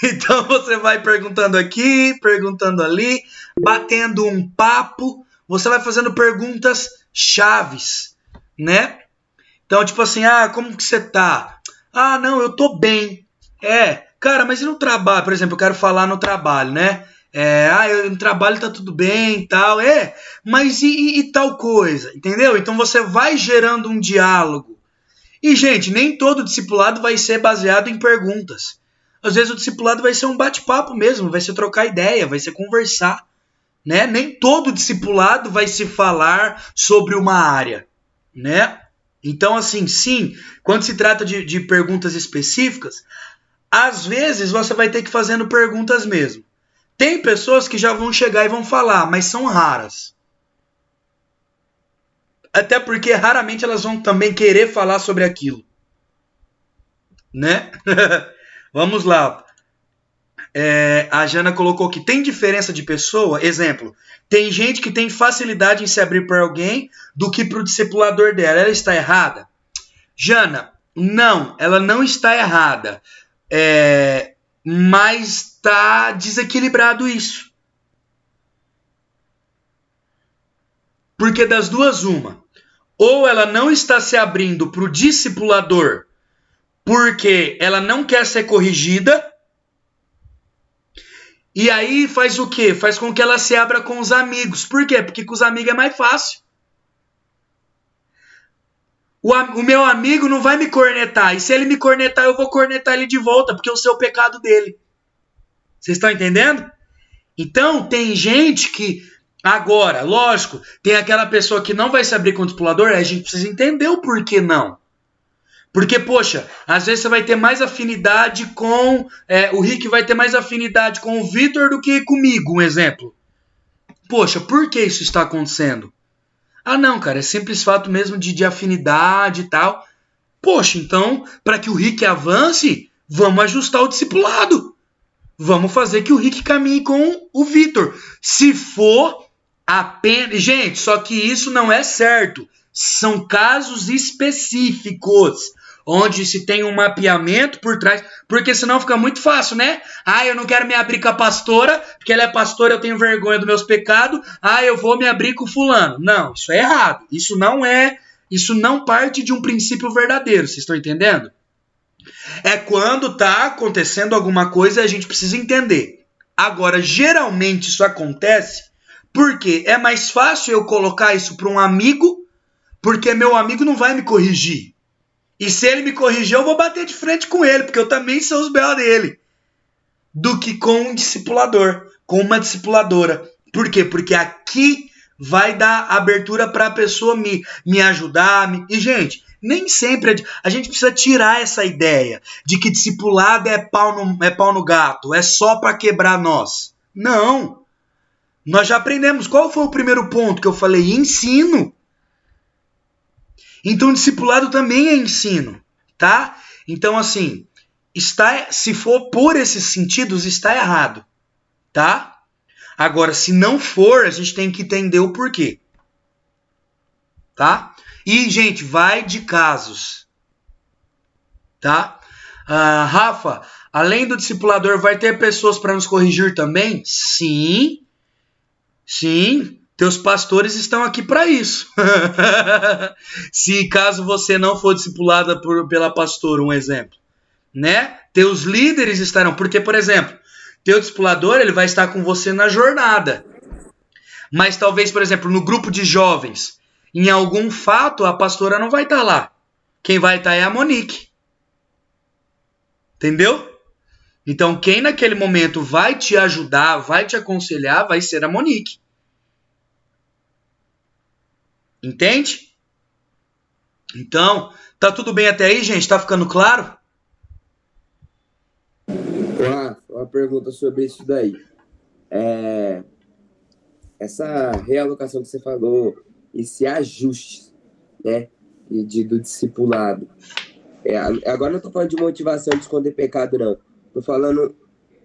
Então você vai perguntando aqui, perguntando ali, batendo um papo. Você vai fazendo perguntas chaves, né? Então, tipo assim, como que você tá? Não, eu tô bem. Cara, mas e no trabalho? Por exemplo, eu quero falar no trabalho, né? No trabalho tá tudo bem e tal. Mas e tal coisa? Entendeu? Então você vai gerando um diálogo. E, gente, nem todo discipulado vai ser baseado em perguntas. Às vezes o discipulado vai ser um bate-papo mesmo, vai ser trocar ideia, vai ser conversar, né? Nem todo discipulado vai se falar sobre uma área, né? Então, assim, sim, quando se trata de perguntas específicas, às vezes você vai ter que ir fazendo perguntas mesmo. Tem pessoas que já vão chegar e vão falar, mas são raras. Até porque raramente elas vão também querer falar sobre aquilo, né? Vamos lá. A Jana colocou aqui, tem diferença de pessoa? Exemplo, tem gente que tem facilidade em se abrir para alguém do que para o discipulador dela. Ela está errada? Jana, não, ela não está errada. Mas está desequilibrado isso. Porque das duas, uma. Ou ela não está se abrindo para o discipulador porque ela não quer ser corrigida. E aí faz o quê? Faz com que ela se abra com os amigos. Por quê? Porque com os amigos é mais fácil. O meu amigo não vai me cornetar. E se ele me cornetar, eu vou cornetar ele de volta, porque eu sei o pecado dele. Vocês estão entendendo? Então, tem gente que... Agora, lógico, tem aquela pessoa que não vai se abrir com o discipulador, a gente precisa entender o porquê não. Porque, poxa, às vezes você vai ter mais afinidade com... o Rick vai ter mais afinidade com o Vitor do que comigo, um exemplo. Poxa, por que isso está acontecendo? Ah, não, cara, é simples fato mesmo de afinidade e tal. Poxa, então, para que o Rick avance, vamos ajustar o discipulado. Vamos fazer que o Rick caminhe com o Vitor. Se for apenas... Gente, só que isso não é certo. São casos específicos, onde se tem um mapeamento por trás, porque senão fica muito fácil, né? Ah, eu não quero me abrir com a pastora, porque ela é pastora, eu tenho vergonha dos meus pecados. Ah, eu vou me abrir com fulano. Não, isso é errado. Isso não parte de um princípio verdadeiro, vocês estão entendendo? É quando tá acontecendo alguma coisa e a gente precisa entender. Agora, geralmente isso acontece porque é mais fácil eu colocar isso para um amigo, porque meu amigo não vai me corrigir. E se ele me corrigir, eu vou bater de frente com ele, porque eu também sou os B.O. dele. Do que com um discipulador, com uma discipuladora. Por quê? Porque aqui vai dar abertura para a pessoa me ajudar. E, gente, nem sempre... A gente precisa tirar essa ideia de que discipulado é pau no gato, é só para quebrar nós. Não. Nós já aprendemos. Qual foi o primeiro ponto que eu falei? Ensino. Então, discipulado também é ensino, tá? Então, assim, se for por esses sentidos, está errado, tá? Agora, se não for, a gente tem que entender o porquê, tá? E, gente, vai de casos, tá? Rafa, além do discipulador, vai ter pessoas para nos corrigir também? Sim, sim. Teus pastores estão aqui para isso. Se caso você não for discipulada pela pastora, um exemplo, né? Teus líderes estarão, porque, por exemplo, teu discipulador, ele vai estar com você na jornada. Mas talvez, por exemplo, no grupo de jovens, em algum fato, a pastora não vai estar lá. Quem vai estar é a Monique. Entendeu? Então, quem naquele momento vai te ajudar, vai te aconselhar, vai ser a Monique. Entende? Então, tá tudo bem até aí, gente? Tá ficando claro? Uma pergunta sobre isso daí. Essa realocação que você falou, esse ajuste, né, do discipulado. Agora não tô falando de motivação de esconder pecado, não. Tô falando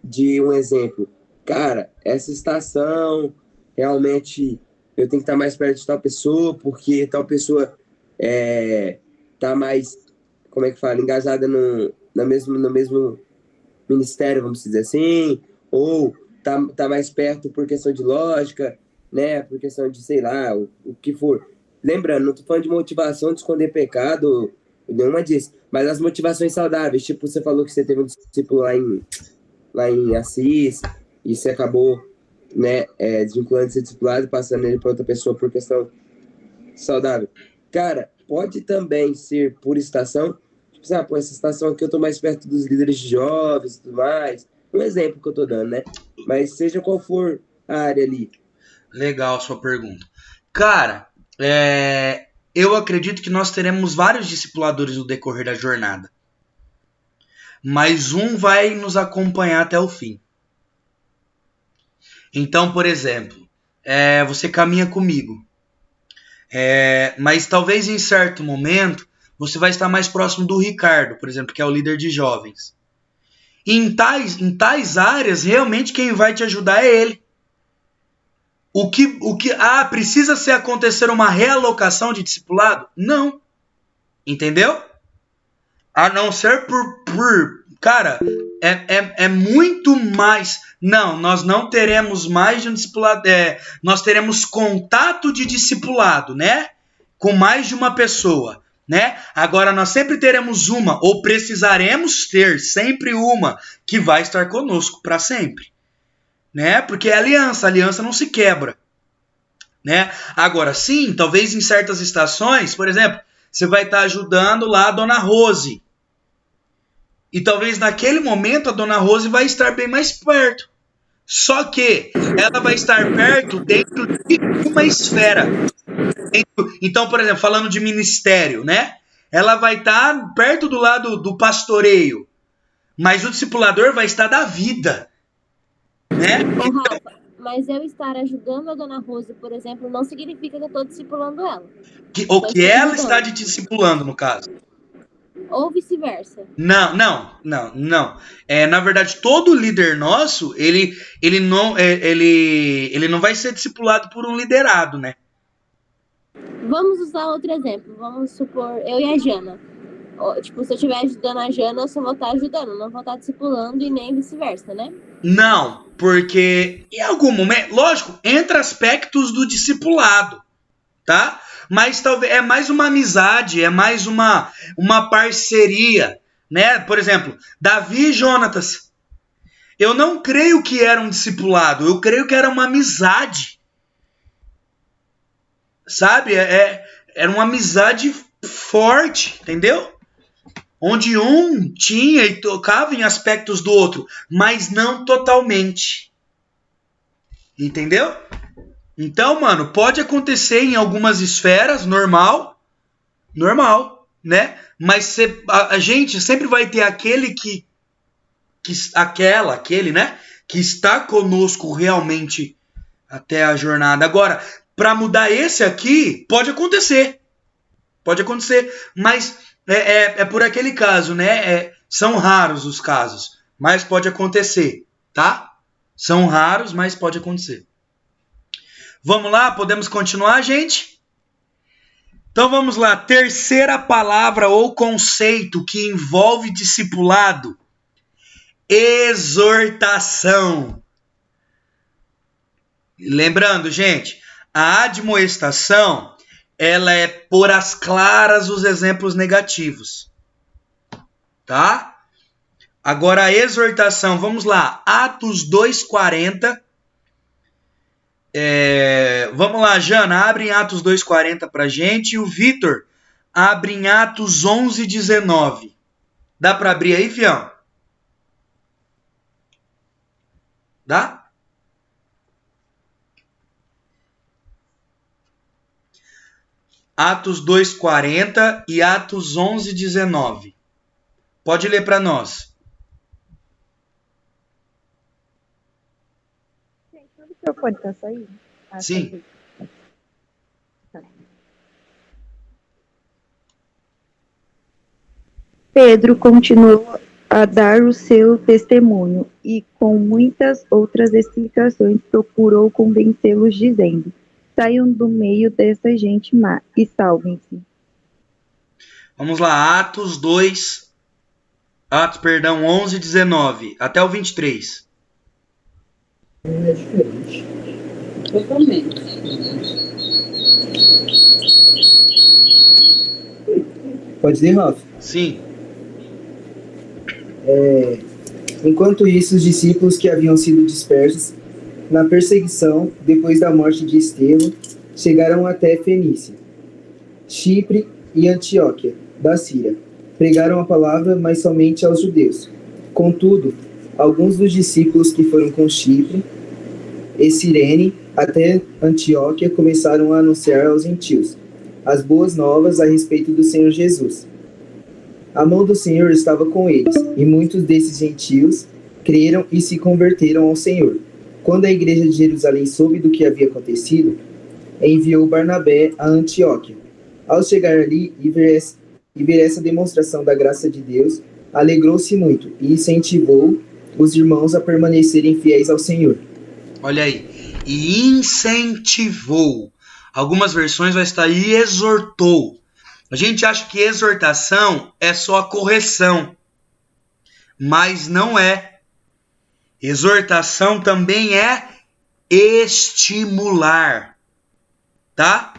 de um exemplo. Cara, essa estação realmente... eu tenho que estar mais perto de tal pessoa, porque tal pessoa tá mais, como é que fala, engajada no mesmo ministério, vamos dizer assim, ou tá mais perto por questão de lógica, né, por questão de, sei lá, o que for. Lembrando, não tô falando de motivação de esconder pecado, nenhuma disso, mas as motivações saudáveis, tipo, você falou que você teve um discípulo lá em Assis, e você acabou... né, desvinculando esse discipulado e passando ele para outra pessoa por questão saudável. Cara, pode também ser por estação. Tipo assim, essa estação aqui eu tô mais perto dos líderes de jovens e tudo mais. Um exemplo que eu tô dando, né? Mas seja qual for a área ali. Legal a sua pergunta. Cara, eu acredito que nós teremos vários discipuladores no decorrer da jornada. Mas um vai nos acompanhar até o fim. Então, por exemplo, você caminha comigo. Mas talvez em certo momento você vai estar mais próximo do Ricardo, por exemplo, que é o líder de jovens. E em tais áreas, realmente quem vai te ajudar é ele. Precisa acontecer uma realocação de discipulado? Não. Entendeu? A não ser cara, é muito mais. Não, nós não teremos mais de um discipulado. Nós teremos contato de discipulado, né? Com mais de uma pessoa, né? Agora nós sempre teremos uma, ou precisaremos ter sempre uma, que vai estar conosco para sempre, né? Porque é aliança, a aliança não se quebra, né? Agora sim, talvez em certas estações, por exemplo, você vai estar ajudando lá a Dona Rose. E talvez naquele momento a Dona Rose vai estar bem mais perto. Só que ela vai estar perto dentro de uma esfera. Então, por exemplo, falando de ministério, né? Ela vai estar perto do lado do pastoreio. Mas o discipulador vai estar da vida, né? Ô, Rafa, mas eu estar ajudando a Dona Rose, por exemplo, não significa que eu estou discipulando ela. Ou que ela está te discipulando, no caso. Ou vice-versa. Não. Na verdade, todo líder nosso, ele não vai ser discipulado por um liderado, né? Vamos usar outro exemplo. Vamos supor, eu e a Jana. Tipo, se eu estiver ajudando a Jana, eu só vou estar ajudando, não vou estar discipulando e nem vice-versa, né? Não, porque em algum momento, lógico, entra aspectos do discipulado, tá? Mas talvez é mais uma amizade, é mais uma parceria, né? Por exemplo, Davi e Jonatas. Eu não creio que era um discipulado, eu creio que era uma amizade. Sabe? Era uma amizade forte, entendeu? Onde um tinha e tocava em aspectos do outro, mas não totalmente. Entendeu? Então, mano, pode acontecer em algumas esferas, normal, né? Mas a gente sempre vai ter aquele aquele, né? Que está conosco realmente até a jornada. Agora, para mudar esse aqui, pode acontecer, mas é por aquele caso, né? São raros os casos, mas pode acontecer, tá? São raros, mas pode acontecer. Vamos lá, podemos continuar, gente? Então vamos lá, terceira palavra ou conceito que envolve discipulado: exortação. Lembrando, gente, a admoestação, ela é por as claras os exemplos negativos, tá? Agora a exortação, vamos lá, Atos 2:40. Vamos lá, Jana, abre em Atos 2:40 pra gente. E o Vitor abre em Atos 11:19. Dá pra abrir aí, fião? Dá? Atos 2:40 e Atos 11:19. Pode ler para nós. O senhor pode estar saindo? Sim. Tá. Pedro continuou a dar o seu testemunho e, com muitas outras explicações, procurou convencê-los, dizendo: saiam do meio dessa gente má e salvem-se. Vamos lá, Atos 11:19 até o 23. É diferente. Totalmente. Pode ler, Rafa? Sim. Enquanto isso, os discípulos que haviam sido dispersos na perseguição, depois da morte de Estevão, chegaram até Fenícia, Chipre e Antioquia, da Síria. Pregaram a palavra, mas somente aos judeus. Contudo, alguns dos discípulos que foram com Chipre e Cirene até Antioquia começaram a anunciar aos gentios as boas novas a respeito do Senhor Jesus. A mão do Senhor estava com eles, e muitos desses gentios creram e se converteram ao Senhor. Quando a igreja de Jerusalém soube do que havia acontecido, enviou Barnabé a Antioquia. Ao chegar ali e ver essa demonstração da graça de Deus, alegrou-se muito e incentivou os irmãos a permanecerem fiéis ao Senhor. Olha aí. E incentivou. Algumas versões vai estar e exortou. A gente acha que exortação é só a correção, mas não é. Exortação também é estimular, tá?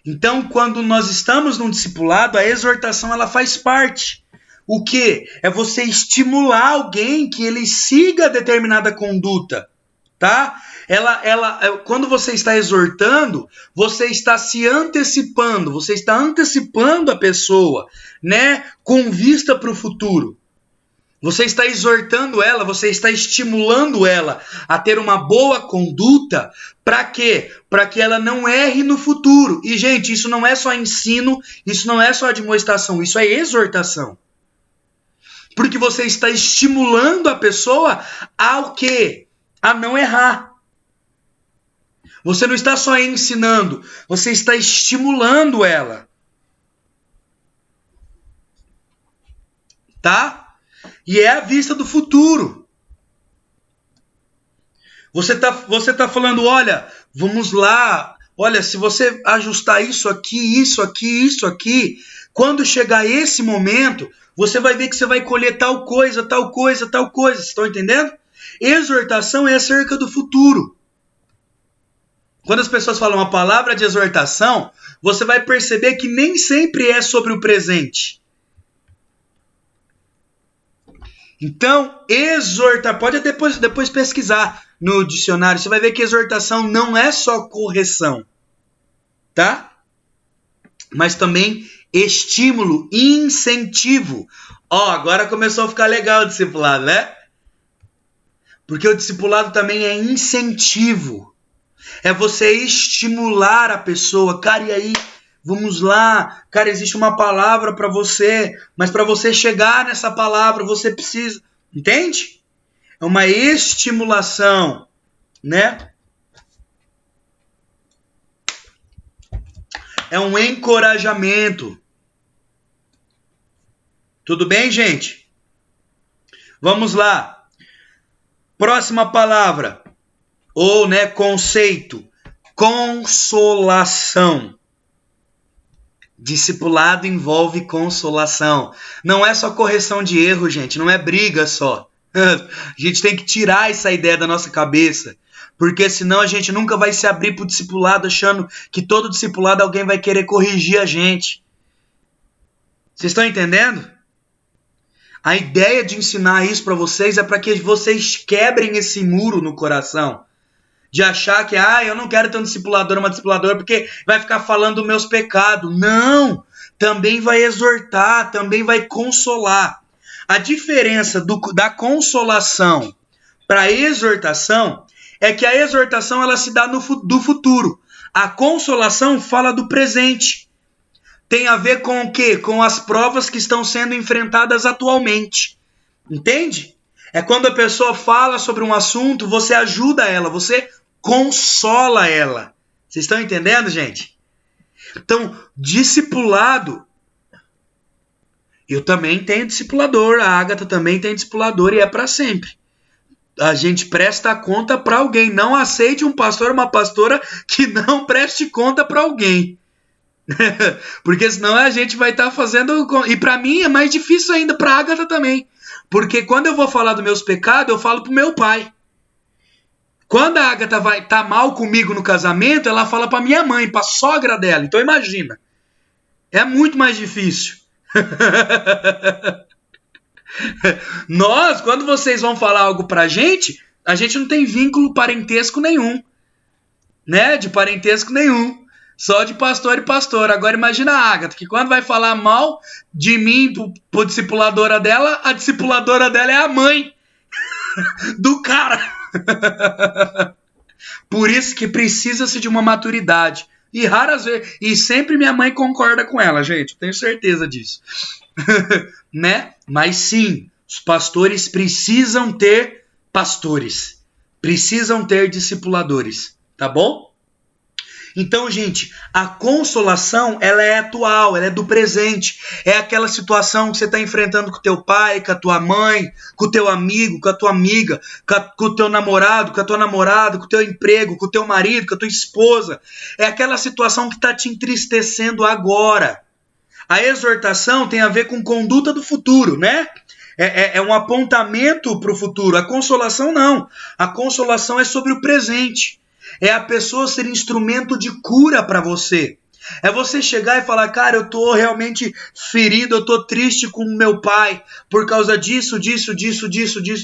Então, quando nós estamos num discipulado, a exortação ela faz parte. O quê? É você estimular alguém que ele siga determinada conduta, tá? Quando você está exortando, você está se antecipando, você está antecipando a pessoa, né, com vista para o futuro. Você está exortando ela, você está estimulando ela a ter uma boa conduta. Para quê? Para que ela não erre no futuro. E, gente, isso não é só ensino, isso não é só admoestação, isso é exortação. Porque você está estimulando a pessoa ao quê? A não errar. Você não está só ensinando, você está estimulando ela. Tá? E é a vista do futuro. Você tá falando, olha, vamos lá, olha, se você ajustar isso aqui, isso aqui, isso aqui, quando chegar esse momento, você vai ver que você vai colher tal coisa, tal coisa, tal coisa. Vocês estão entendendo? Exortação é acerca do futuro. Quando as pessoas falam uma palavra de exortação, você vai perceber que nem sempre é sobre o presente. Então, exortar, pode depois pesquisar no dicionário, você vai ver que exortação não é só correção, tá? Mas também estímulo, incentivo. Ó, agora começou a ficar legal o discipulado, né? Porque o discipulado também é incentivo. É você estimular a pessoa. Cara, e aí? Vamos lá. Cara, existe uma palavra para você. Mas para você chegar nessa palavra, você precisa... Entende? É uma estimulação, né? É um encorajamento. Tudo bem, gente? Vamos lá. Próxima palavra. Ou, né, conceito. Consolação. Discipulado envolve consolação. Não é só correção de erro, gente. Não é briga só. A gente tem que tirar essa ideia da nossa cabeça. Porque senão a gente nunca vai se abrir para o discipulado achando que todo discipulado alguém vai querer corrigir a gente. Vocês estão entendendo? A ideia de ensinar isso para vocês é para que vocês quebrem esse muro no coração. De achar que, eu não quero ter um discipulador, uma discipuladora, porque vai ficar falando dos meus pecados. Não! Também vai exortar, também vai consolar. A diferença da consolação para a exortação é que a exortação ela se dá do futuro. A consolação fala do presente. Tem a ver com o quê? Com as provas que estão sendo enfrentadas atualmente. Entende? É quando a pessoa fala sobre um assunto, você ajuda ela, você consola ela. Vocês estão entendendo, gente? Então, discipulado. Eu também tenho discipulador, a Agatha também tem discipulador e é para sempre. A gente presta conta para alguém. Não aceite um pastor ou uma pastora que não preste conta para alguém. Porque senão a gente vai estar fazendo... E para mim é mais difícil ainda, para a Agatha também. Porque quando eu vou falar dos meus pecados, eu falo pro meu pai. Quando a Agatha vai estar mal comigo no casamento, ela fala pra minha mãe, pra sogra dela. Então imagina. É muito mais difícil. Nós, quando vocês vão falar algo pra gente, a gente não tem vínculo parentesco nenhum. Né? De parentesco nenhum. Só de pastor e pastora. Agora imagina a Agatha, que quando vai falar mal de mim pro discipuladora dela, a discipuladora dela é a mãe do cara. Por isso que precisa-se de uma maturidade. E raras vezes, e sempre minha mãe concorda com ela, gente, eu tenho certeza disso. Né? Mas sim, os pastores precisam ter pastores. Precisam ter discipuladores, tá bom? Então, gente, a consolação, ela é atual, ela é do presente. É aquela situação que você está enfrentando com o teu pai, com a tua mãe, com o teu amigo, com a tua amiga, com o teu namorado, com a tua namorada, com o teu emprego, com o teu marido, com a tua esposa. É aquela situação que está te entristecendo agora. A exortação tem a ver com conduta do futuro, né? É um apontamento para o futuro. A consolação não. A consolação é sobre o presente. É a pessoa ser instrumento de cura para você. É você chegar e falar, cara, eu tô realmente ferido, eu tô triste com meu pai por causa disso,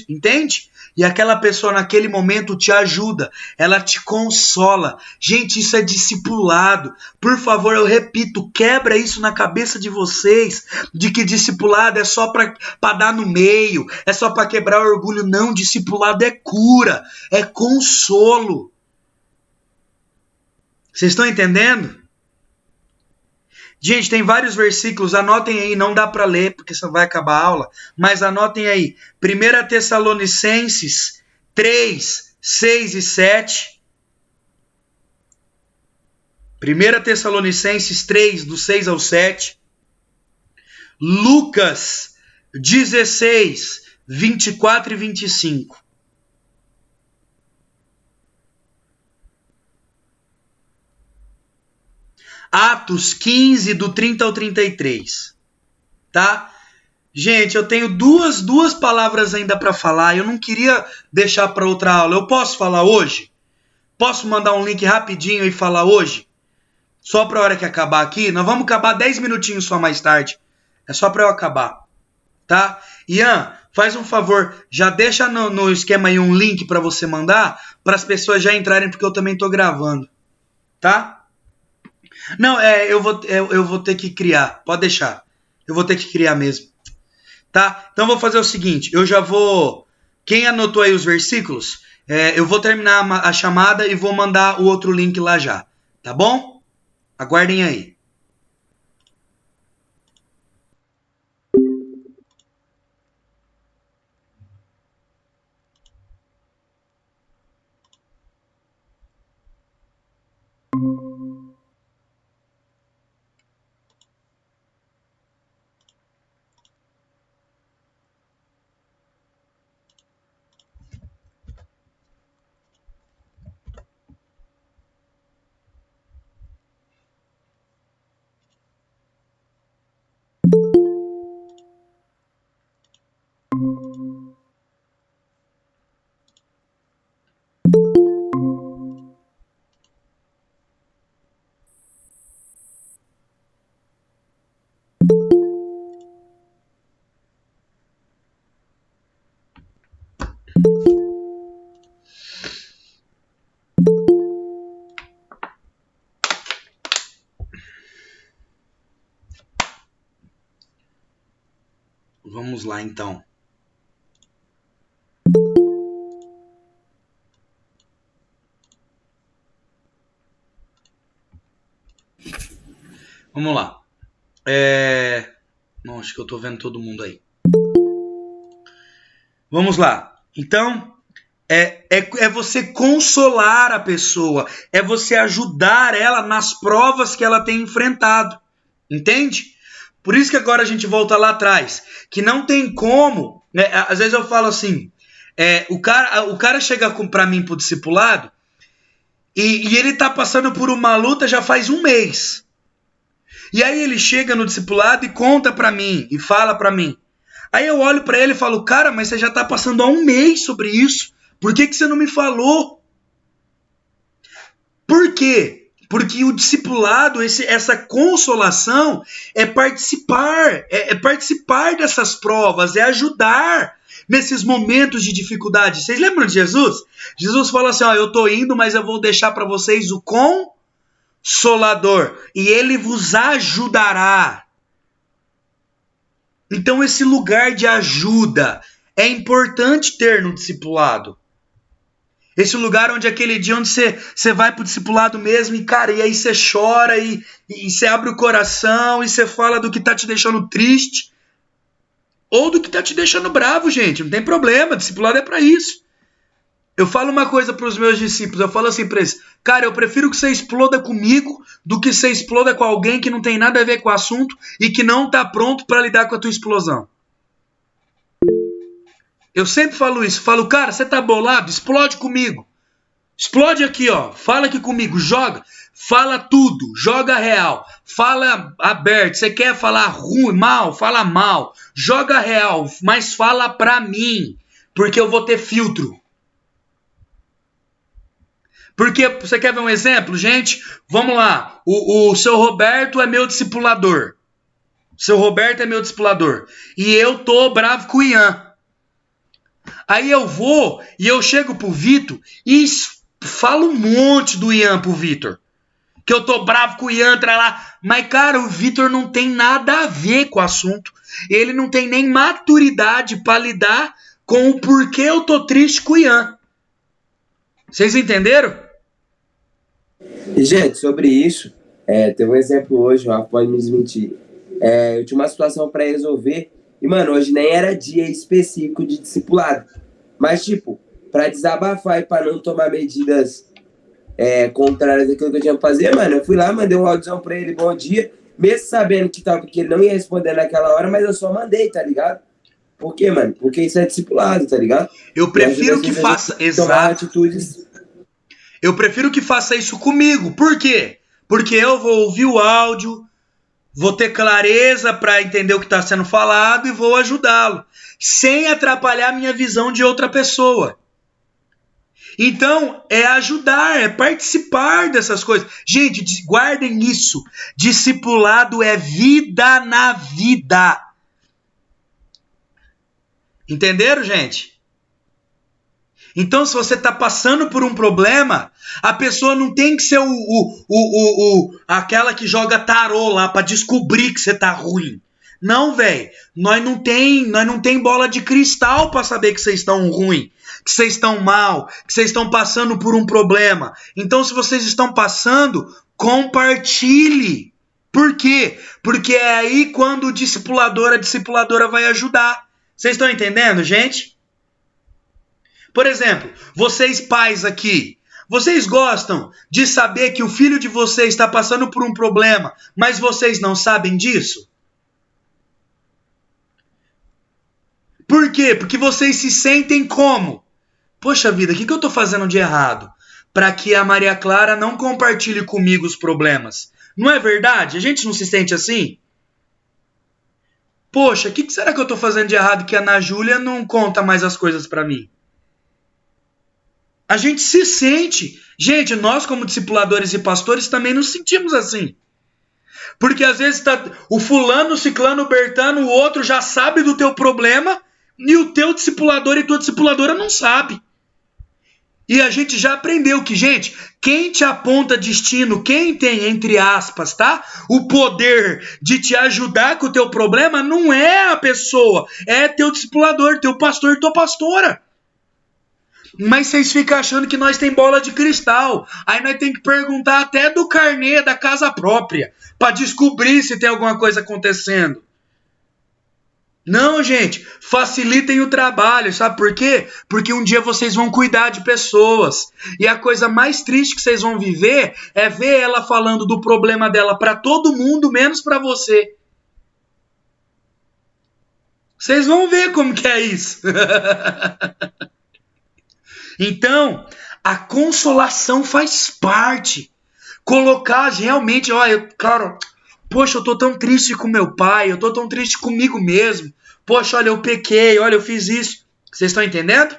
entende? E aquela pessoa naquele momento te ajuda, ela te consola. Gente, isso é discipulado. Por favor, eu repito, quebra isso na cabeça de vocês, de que discipulado é só para dar no meio, é só para quebrar o orgulho. Não, discipulado é cura, é consolo. Vocês estão entendendo? Gente, tem vários versículos, anotem aí, não dá para ler porque senão vai acabar a aula, mas anotem aí. 1 Tessalonicenses 3, 6 e 7. 1 Tessalonicenses 3, do 6 ao 7. Lucas 16, 24 e 25. Atos 15, do 30 ao 33, tá? Gente, eu tenho duas palavras ainda para falar, eu não queria deixar para outra aula. Eu posso falar hoje? Posso mandar um link rapidinho e falar hoje? Só para a hora que acabar aqui? Nós vamos acabar 10 minutinhos só mais tarde. É só para eu acabar, tá? Ian, faz um favor, já deixa no esquema aí um link para você mandar, para as pessoas já entrarem, porque eu também tô gravando, tá? Não, eu vou ter que criar, pode deixar. Eu vou ter que criar mesmo. Tá? Então vou fazer o seguinte, eu já vou... Quem anotou aí os versículos, eu vou terminar a chamada e vou mandar o outro link lá já. Tá bom? Aguardem aí. Vamos lá, então. Vamos lá. Não, acho que eu tô vendo todo mundo aí. Vamos lá. Então, é você consolar a pessoa. É você ajudar ela nas provas que ela tem enfrentado. Entende? Por isso que agora a gente volta lá atrás. Que não tem como... Né, às vezes eu falo assim... o cara chega pra mim pro discipulado e ele tá passando por uma luta já faz um mês. E aí ele chega no discipulado e conta pra mim, e fala pra mim. Aí eu olho pra ele e falo, cara, mas você já tá passando há um mês sobre isso. Por que você não me falou? Por quê? Porque o discipulado, essa consolação, é participar dessas provas, é ajudar nesses momentos de dificuldade. Vocês lembram de Jesus? Jesus falou assim, eu tô indo, mas eu vou deixar para vocês o Consolador, e ele vos ajudará. Então esse lugar de ajuda é importante ter no discipulado. Esse lugar onde aquele dia onde você vai pro discipulado mesmo e, cara, e aí você chora e você abre o coração e você fala do que tá te deixando triste ou do que tá te deixando bravo, gente. Não tem problema, discipulado é para isso. Eu falo uma coisa para os meus discípulos, eu falo assim para eles, cara, eu prefiro que você exploda comigo do que você exploda com alguém que não tem nada a ver com o assunto e que não tá pronto para lidar com a tua explosão. Eu sempre falo isso, falo, cara, você tá bolado? Explode comigo. Explode aqui, ó, fala aqui comigo, joga, fala tudo, joga real, fala aberto, você quer falar ruim, mal, fala mal, joga real, mas fala pra mim, porque eu vou ter filtro. Porque, você quer ver um exemplo, gente? Vamos lá, o seu Roberto é meu discipulador. Seu Roberto é meu discipulador. E eu tô bravo com o Ian. Aí eu vou e eu chego pro Vitor e falo um monte do Ian pro Vitor. Que eu tô bravo com o Ian, lá. Mas, cara, o Vitor não tem nada a ver com o assunto. Ele não tem nem maturidade pra lidar com o porquê eu tô triste com o Ian. Vocês entenderam? E, gente, sobre isso, teve um exemplo hoje, o Rafa pode me desmentir. Eu tinha uma situação para resolver e, mano, hoje nem era dia específico de discipulado. Mas, tipo, para desabafar e para não tomar medidas contrárias daquilo que eu tinha que fazer, mano, eu fui lá, mandei um áudio para ele, bom dia, mesmo sabendo que ele não ia responder naquela hora, mas eu só mandei, tá ligado? Por quê, mano? Porque isso é discipulado, tá ligado? Eu prefiro que faça... Exato. Atitudes... Eu prefiro que faça isso comigo. Por quê? Porque eu vou ouvir o áudio, vou ter clareza para entender o que está sendo falado e vou ajudá-lo, sem atrapalhar a minha visão de outra pessoa. Então, é ajudar, é participar dessas coisas. Gente, guardem isso. Discipulado é vida na vida. Entenderam, gente? Então, se você está passando por um problema, a pessoa não tem que ser aquela que joga tarô lá para descobrir que você tá ruim. Não, velho. Nós não tem bola de cristal para saber que vocês estão ruim, que vocês estão mal, que vocês estão passando por um problema. Então, se vocês estão passando, compartilhe. Por quê? Porque é aí quando a discipuladora vai ajudar. Vocês estão entendendo, gente? Por exemplo, vocês pais aqui, vocês gostam de saber que o filho de vocês está passando por um problema, mas vocês não sabem disso? Por quê? Porque vocês se sentem como? Poxa vida, o que eu estou fazendo de errado? Para que a Maria Clara não compartilhe comigo os problemas. Não é verdade? A gente não se sente assim? Poxa, o que será que eu estou fazendo de errado que a Ana Júlia não conta mais as coisas para mim? A gente se sente. Gente, nós como discipuladores e pastores também nos sentimos assim. Porque às vezes o fulano, o ciclano, o bertano, o outro já sabe do teu problema e o teu discipulador e tua discipuladora não sabe. E a gente já aprendeu que, gente, quem te aponta destino, quem tem, entre aspas, tá? O poder de te ajudar com o teu problema não é a pessoa, é teu discipulador, teu pastor, tua pastora. Mas vocês ficam achando que nós tem bola de cristal. Aí nós tem que perguntar até do carnê da casa própria para descobrir se tem alguma coisa acontecendo. Não, gente, facilitem o trabalho, sabe por quê? Porque um dia vocês vão cuidar de pessoas. E a coisa mais triste que vocês vão viver é ver ela falando do problema dela para todo mundo, menos para você. Vocês vão ver como que é isso. Então, a consolação faz parte. Colocar realmente, olha, cara, poxa, eu tô tão triste com meu pai, eu tô tão triste comigo mesmo. Poxa, olha, eu pequei, olha, eu fiz isso. Vocês estão entendendo?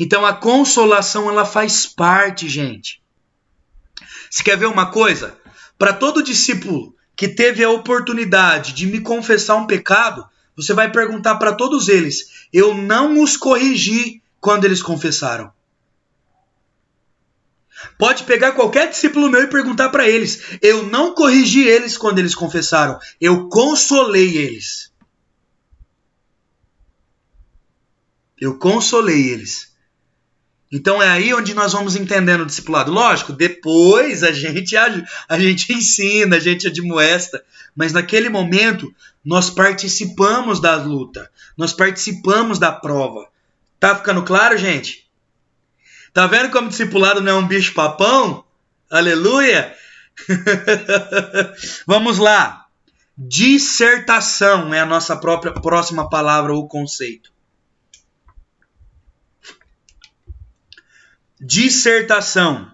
Então, a consolação, ela faz parte, gente. Você quer ver uma coisa? Para todo discípulo que teve a oportunidade de me confessar um pecado, você vai perguntar para todos eles, eu não os corrigi quando eles confessaram. Pode pegar qualquer discípulo meu e perguntar para eles. Eu não corrigi eles quando eles confessaram. Eu consolei eles. Eu consolei eles. Então é aí onde nós vamos entendendo o discipulado. Lógico, depois a gente ensina, a gente admoesta. Mas naquele momento nós participamos da luta. Nós participamos da prova. Tá ficando claro, gente? Tá vendo como discipulado não é um bicho papão? Aleluia! Vamos lá. Dissertação é a nossa própria próxima palavra ou conceito. Dissertação.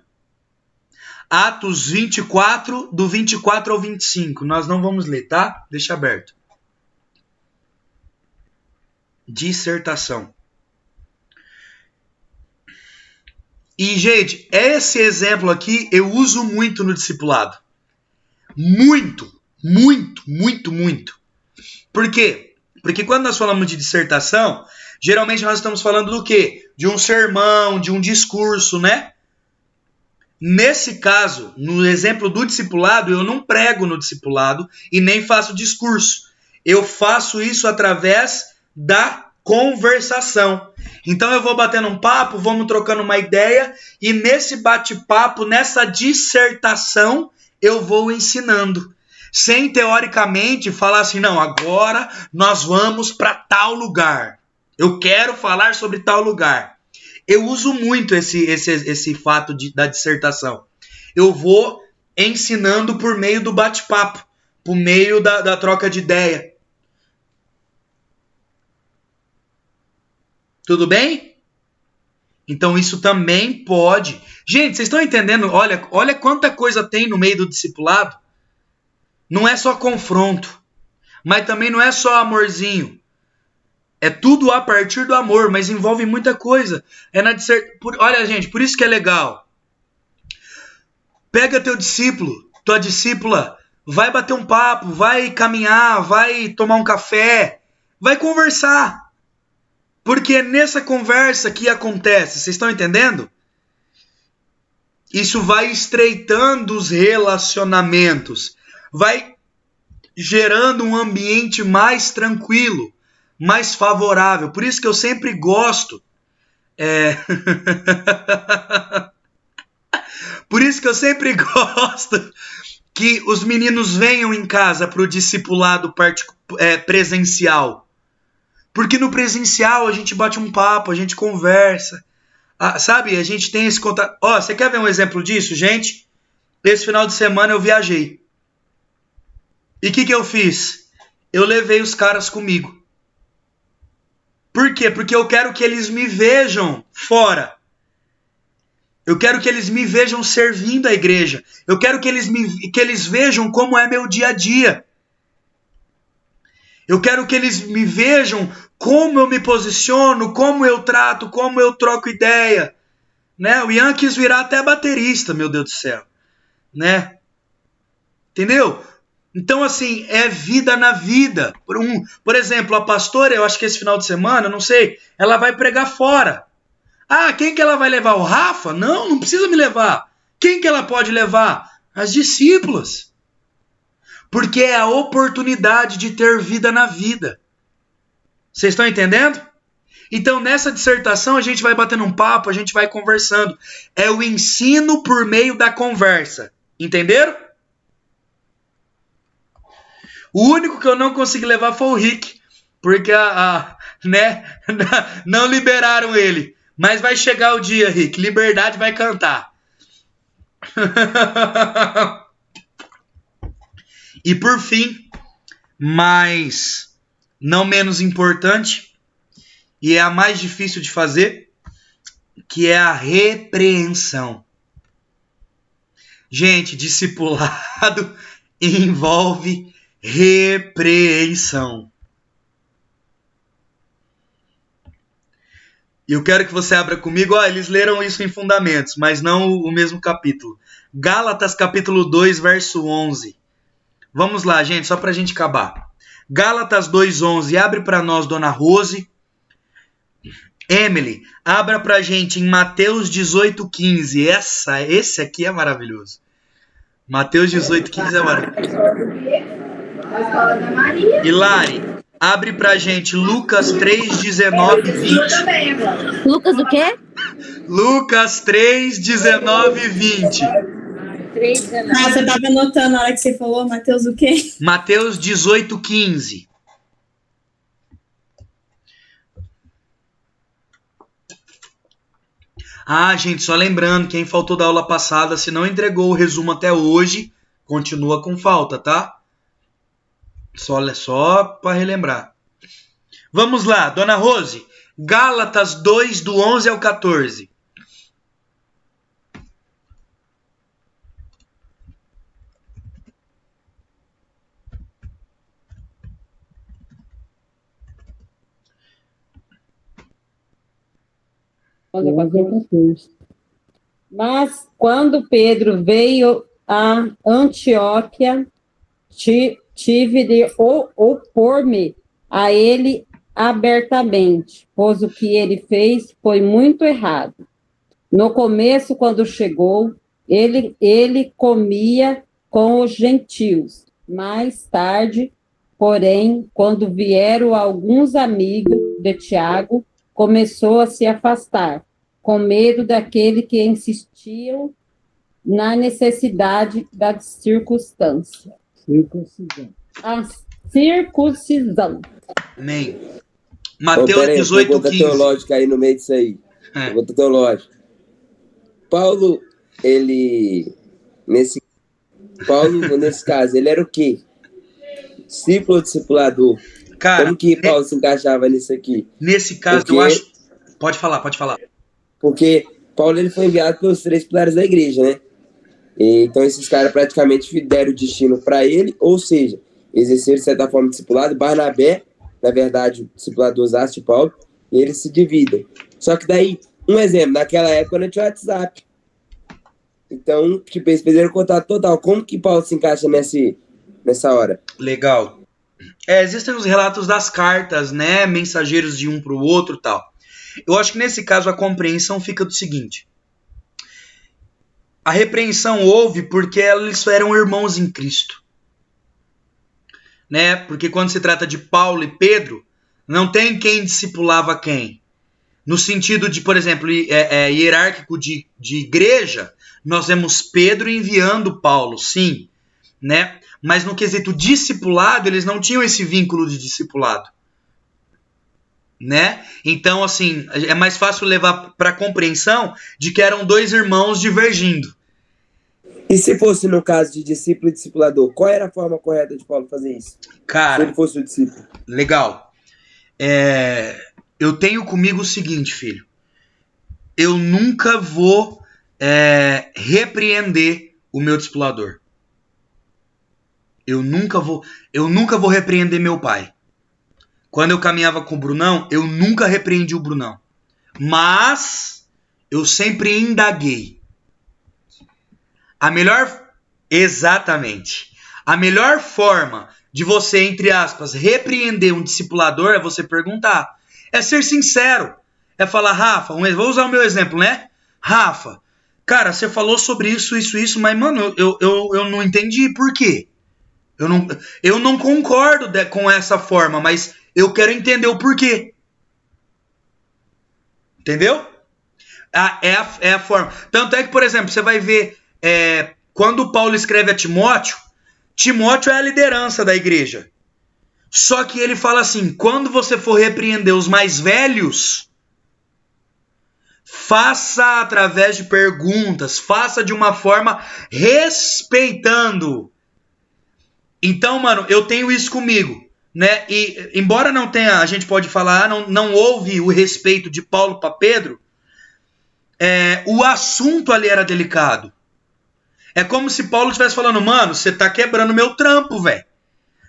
Atos 24, do 24 ao 25. Nós não vamos ler, tá? Deixa aberto. Dissertação. E, gente, esse exemplo aqui eu uso muito no discipulado. Muito, muito, muito, muito. Por quê? Porque quando nós falamos de dissertação, geralmente nós estamos falando do quê? De um sermão, de um discurso, né? Nesse caso, no exemplo do discipulado, eu não prego no discipulado e nem faço discurso. Eu faço isso através da conversação. Então eu vou batendo um papo, vamos trocando uma ideia e nesse bate-papo, nessa dissertação, eu vou ensinando. Sem teoricamente falar assim, não, agora nós vamos para tal lugar. Eu quero falar sobre tal lugar. Eu uso muito esse fato da dissertação. Eu vou ensinando por meio do bate-papo, por meio da troca de ideia. Tudo bem? Então isso também pode. Gente, vocês estão entendendo? Olha quanta coisa tem no meio do discipulado. Não é só confronto, mas também não é só amorzinho. É tudo a partir do amor, mas envolve muita coisa. Olha, gente, por isso que é legal. Pega teu discípulo, tua discípula, vai bater um papo, vai caminhar, vai tomar um café, vai conversar. Porque é nessa conversa que acontece, vocês estão entendendo? Isso vai estreitando os relacionamentos, vai gerando um ambiente mais tranquilo, mais favorável. Por isso que eu sempre gosto. Por isso que eu sempre gosto que os meninos venham em casa para o discipulado presencial. Porque no presencial a gente bate um papo, a gente conversa. Sabe? A gente tem esse contato. Ó, você quer ver um exemplo disso, gente? Esse final de semana eu viajei. E o que eu fiz? Eu levei os caras comigo. Por quê? Porque eu quero que eles me vejam fora. Eu quero que eles me vejam servindo a igreja. Eu quero que eles vejam como é meu dia a dia. Eu quero que eles me vejam como eu me posiciono, como eu trato, como eu troco ideia. Né? O Ian quis virar até baterista, meu Deus do céu. Né? Entendeu? Então, assim, é vida na vida. Por exemplo, a pastora, eu acho que esse final de semana, não sei, ela vai pregar fora. Ah, quem que ela vai levar? O Rafa? Não, não precisa me levar. Quem que ela pode levar? As discípulas. Porque é a oportunidade de ter vida na vida. Vocês estão entendendo? Então, nessa dissertação, a gente vai batendo um papo, a gente vai conversando. É o ensino por meio da conversa. Entenderam? O único que eu não consegui levar foi o Rick, porque não liberaram ele. Mas vai chegar o dia, Rick. Liberdade vai cantar. E por fim, mas não menos importante, e é a mais difícil de fazer, que é a repreensão. Gente, discipulado envolve repreensão. E eu quero que você abra comigo. Eles leram isso em Fundamentos, mas não o mesmo capítulo. Gálatas capítulo 2, verso 11. Vamos lá, gente, só para a gente acabar. Gálatas 2:11. Abre para nós, Dona Rose. Emily, abra pra gente em Mateus 18:15. Esse aqui é maravilhoso. Mateus 18:15 é maravilhoso. Hilari, abre pra gente Lucas 3:19-20. Lucas o quê? Lucas 3:19-20. Você estava anotando na hora que você falou, Mateus o quê? Mateus 18:15. Ah, gente, só lembrando, quem faltou da aula passada, se não entregou o resumo até hoje, continua com falta, tá? Só para relembrar. Vamos lá, Dona Rose. Gálatas 2, do 11 ao 14. Mas quando Pedro veio a Antioquia, tive de opor-me a ele abertamente, pois o que ele fez foi muito errado. No começo, quando chegou, ele comia com os gentios. Mais tarde, porém, quando vieram alguns amigos de Tiago, começou a se afastar, com medo daquele que insistiam na necessidade da circunstância. A circuncisão. Amém. Mateus 18:15. Pergunta teológica aí no meio disso aí. Pergunta teológica. Paulo, nesse caso, ele era o quê? Discípulo ou discipulador? Cara, como que Paulo se encaixava nisso aqui? Nesse caso, eu acho... Pode falar. Porque Paulo ele foi enviado pelos 3 pilares da igreja, né? Então esses caras praticamente deram o destino para ele, ou seja, exerceram de certa forma discipulado. Barnabé, na verdade, o discipulador usasse de Paulo, e eles se dividem. Só que daí, um exemplo, naquela época não tinha WhatsApp. Então, tipo, eles perderam o contato total. Como que Paulo se encaixa nessa hora? Legal. Existem os relatos das cartas, né? Mensageiros de um para o outro e tal. Eu acho que nesse caso a compreensão fica do seguinte. A repreensão houve porque eles eram irmãos em Cristo. Né? Porque quando se trata de Paulo e Pedro, não tem quem discipulava quem. No sentido de, por exemplo, hierárquico de igreja, nós vemos Pedro enviando Paulo, sim. Né? Mas no quesito discipulado, eles não tinham esse vínculo de discipulado. Né? Então, assim, é mais fácil levar para a compreensão de que eram 2 irmãos divergindo. E se fosse no caso de discípulo e discipulador, qual era a forma correta de Paulo fazer isso? Cara, se ele fosse o discípulo. Legal. Eu tenho comigo o seguinte, filho. Eu nunca vou repreender o meu discipulador. Eu nunca vou repreender meu pai. Quando eu caminhava com o Brunão, eu nunca repreendi o Brunão. Mas eu sempre indaguei. Exatamente. A melhor forma de você, entre aspas, repreender um discipulador é você perguntar. É ser sincero. É falar, Rafa, vou usar o meu exemplo, né? Rafa, cara, você falou sobre isso, mas, mano, eu não entendi por quê. Eu não concordo com essa forma, mas eu quero entender o porquê. Entendeu? É a forma. Tanto é que, por exemplo, você vai ver quando Paulo escreve a Timóteo, Timóteo é a liderança da igreja. Só que ele fala assim, quando você for repreender os mais velhos, faça através de perguntas, faça de uma forma respeitando. Então, mano, eu tenho isso comigo, né? E embora não tenha, a gente pode falar, não houve o respeito de Paulo para Pedro, o assunto ali era delicado. É como se Paulo estivesse falando, mano, você tá quebrando meu trampo, velho.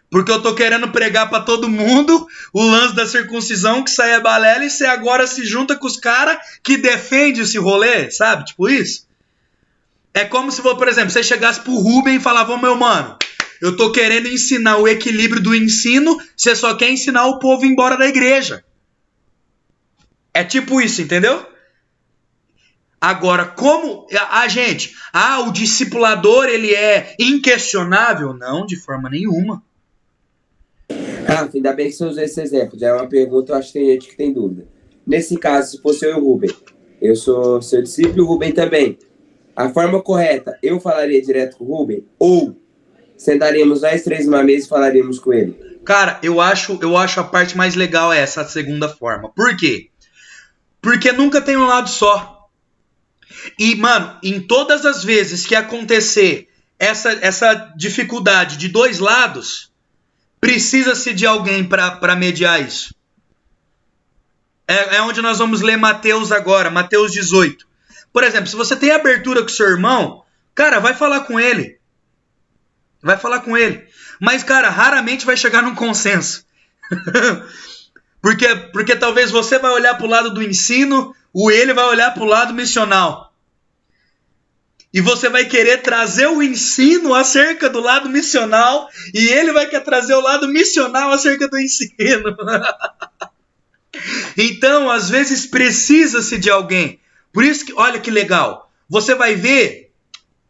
Porque eu tô querendo pregar para todo mundo o lance da circuncisão, que sai a balela, e você agora se junta com os caras que defendem esse rolê, sabe? Tipo isso. É como se, por exemplo, você chegasse pro Rubem e falava, meu mano, eu tô querendo ensinar o equilíbrio do ensino, você só quer ensinar o povo a ir embora da igreja. É tipo isso, entendeu? Agora, como o discipulador, ele é inquestionável? Não, de forma nenhuma. Rafa, ainda bem que você usou esse exemplo. Já é uma pergunta, eu acho que tem gente que tem dúvida. Nesse caso, se fosse eu e o Rubem, eu sou seu discípulo e o Rubem também. A forma correta, eu falaria direto com o Rubem? Ou sentaríamos nós três numa mesa e falaríamos com ele? Cara, eu acho a parte mais legal essa segunda forma. Por quê? Porque nunca tem um lado só. E, mano, em todas as vezes que acontecer essa dificuldade de dois lados, precisa-se de alguém para mediar isso. É onde nós vamos ler Mateus agora, Mateus 18. Por exemplo, se você tem abertura com seu irmão, cara, vai falar com ele. Vai falar com ele. Mas, cara, raramente vai chegar num consenso. porque talvez você vai olhar para o lado do ensino, ele vai olhar para o lado missional. E você vai querer trazer o ensino acerca do lado missional, e ele vai querer trazer o lado missional acerca do ensino. Então, às vezes, precisa-se de alguém. Por isso que, olha que legal, você vai ver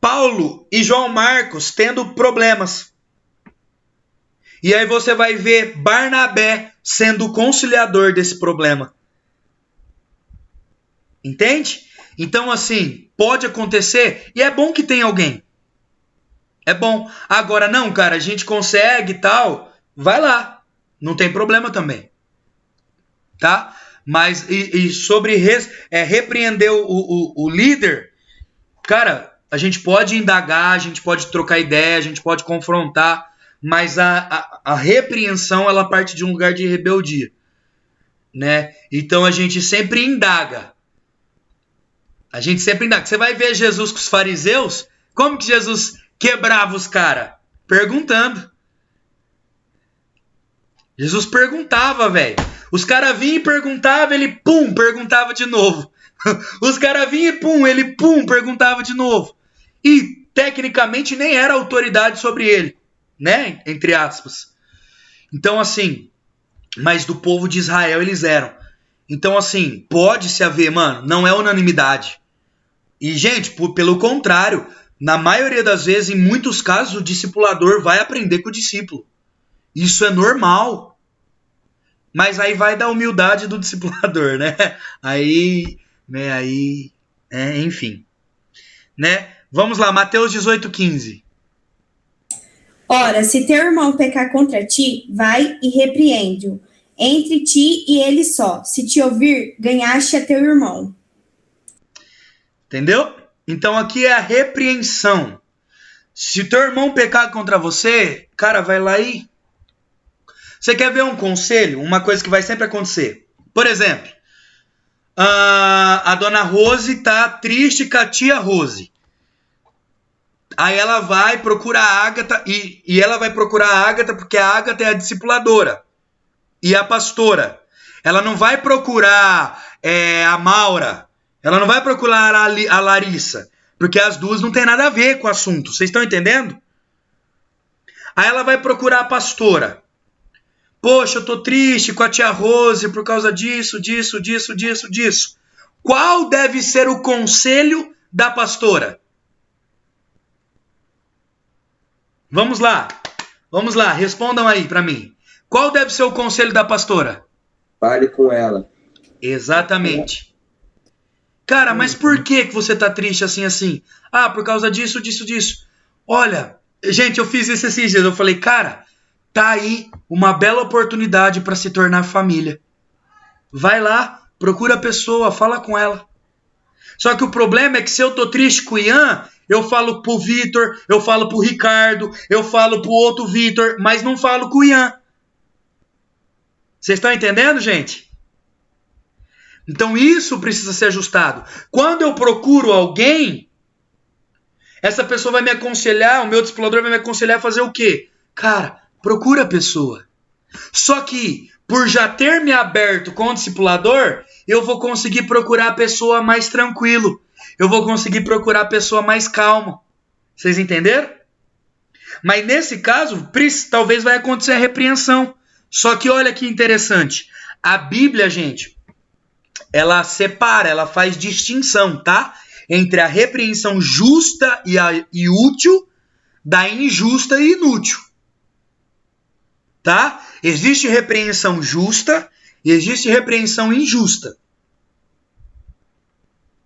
Paulo e João Marcos tendo problemas. E aí você vai ver Barnabé sendo o conciliador desse problema. Entende? Então, assim, pode acontecer e é bom que tenha alguém. É bom. Agora, não, cara, a gente consegue e tal, vai lá. Não tem problema também. Tá? Mas, sobre repreender o líder, cara, a gente pode indagar, a gente pode trocar ideia, a gente pode confrontar, mas a repreensão, ela parte de um lugar de rebeldia, né? Então a gente sempre indaga. Você vai ver Jesus com os fariseus, como que Jesus quebrava os caras? Perguntando. Jesus perguntava, velho. Os caras vinham e perguntavam, ele pum, perguntava de novo. Os caras vinham e pum, ele pum, perguntava de novo. E tecnicamente nem era autoridade sobre ele, né? Entre aspas. Então assim, mas do povo de Israel eles eram. Então assim, pode-se haver, mano, não é unanimidade. E gente, pelo contrário, na maioria das vezes, em muitos casos, o discipulador vai aprender com o discípulo. Isso é normal. Mas aí vai da humildade do discipulador, né? Enfim. Né? Vamos lá, Mateus 18:15. Ora, se teu irmão pecar contra ti, vai e repreende-o, entre ti e ele só. Se te ouvir, ganhaste a teu irmão. Entendeu? Então aqui é a repreensão. Se teu irmão pecar contra você, cara, vai lá e... Você quer ver um conselho? Uma coisa que vai sempre acontecer. Por exemplo, a dona Rose tá triste com a tia Rose. Aí ela vai procurar a Ágata, e ela vai procurar a Ágata porque a Ágata é a discipuladora e a pastora. Ela não vai procurar a Maura, ela não vai procurar a Larissa, porque as duas não tem nada a ver com o assunto. Vocês estão entendendo? Aí ela vai procurar a pastora. Poxa, eu tô triste com a tia Rose por causa disso. Qual deve ser o conselho da pastora? Vamos lá, respondam aí pra mim. Qual deve ser o conselho da pastora? Fale com ela. Exatamente. Cara, mas por que você tá triste assim? Ah, por causa disso. Olha, gente, eu fiz isso esses dias. Eu falei, cara, tá aí uma bela oportunidade para se tornar família. Vai lá, procura a pessoa, fala com ela. Só que o problema é que se eu tô triste com o Ian, eu falo pro Vitor, eu falo pro Ricardo, eu falo pro outro Vitor, mas não falo com o Ian. Vocês estão entendendo, gente? Então isso precisa ser ajustado. Quando eu procuro alguém, essa pessoa vai me aconselhar, o meu discipulador vai me aconselhar a fazer o quê? Cara, procura a pessoa. Só que, por já ter me aberto com o discipulador, eu vou conseguir procurar a pessoa mais tranquilo. Eu vou conseguir procurar a pessoa mais calma. Vocês entenderam? Mas nesse caso, talvez vai acontecer a repreensão. Só que olha que interessante. A Bíblia, gente, ela separa, ela faz distinção, tá? Entre a repreensão justa e útil da injusta e inútil. Tá? Existe repreensão justa e existe repreensão injusta.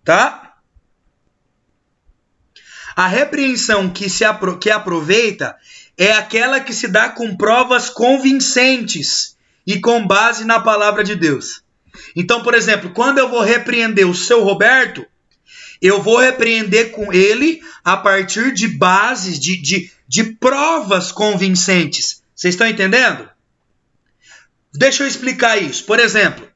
Tá? A repreensão que aproveita é aquela que se dá com provas convincentes e com base na palavra de Deus. Então, por exemplo, quando eu vou repreender o seu Roberto, eu vou repreender com ele a partir de bases, de provas convincentes. Vocês estão entendendo? Deixa eu explicar isso. Por exemplo,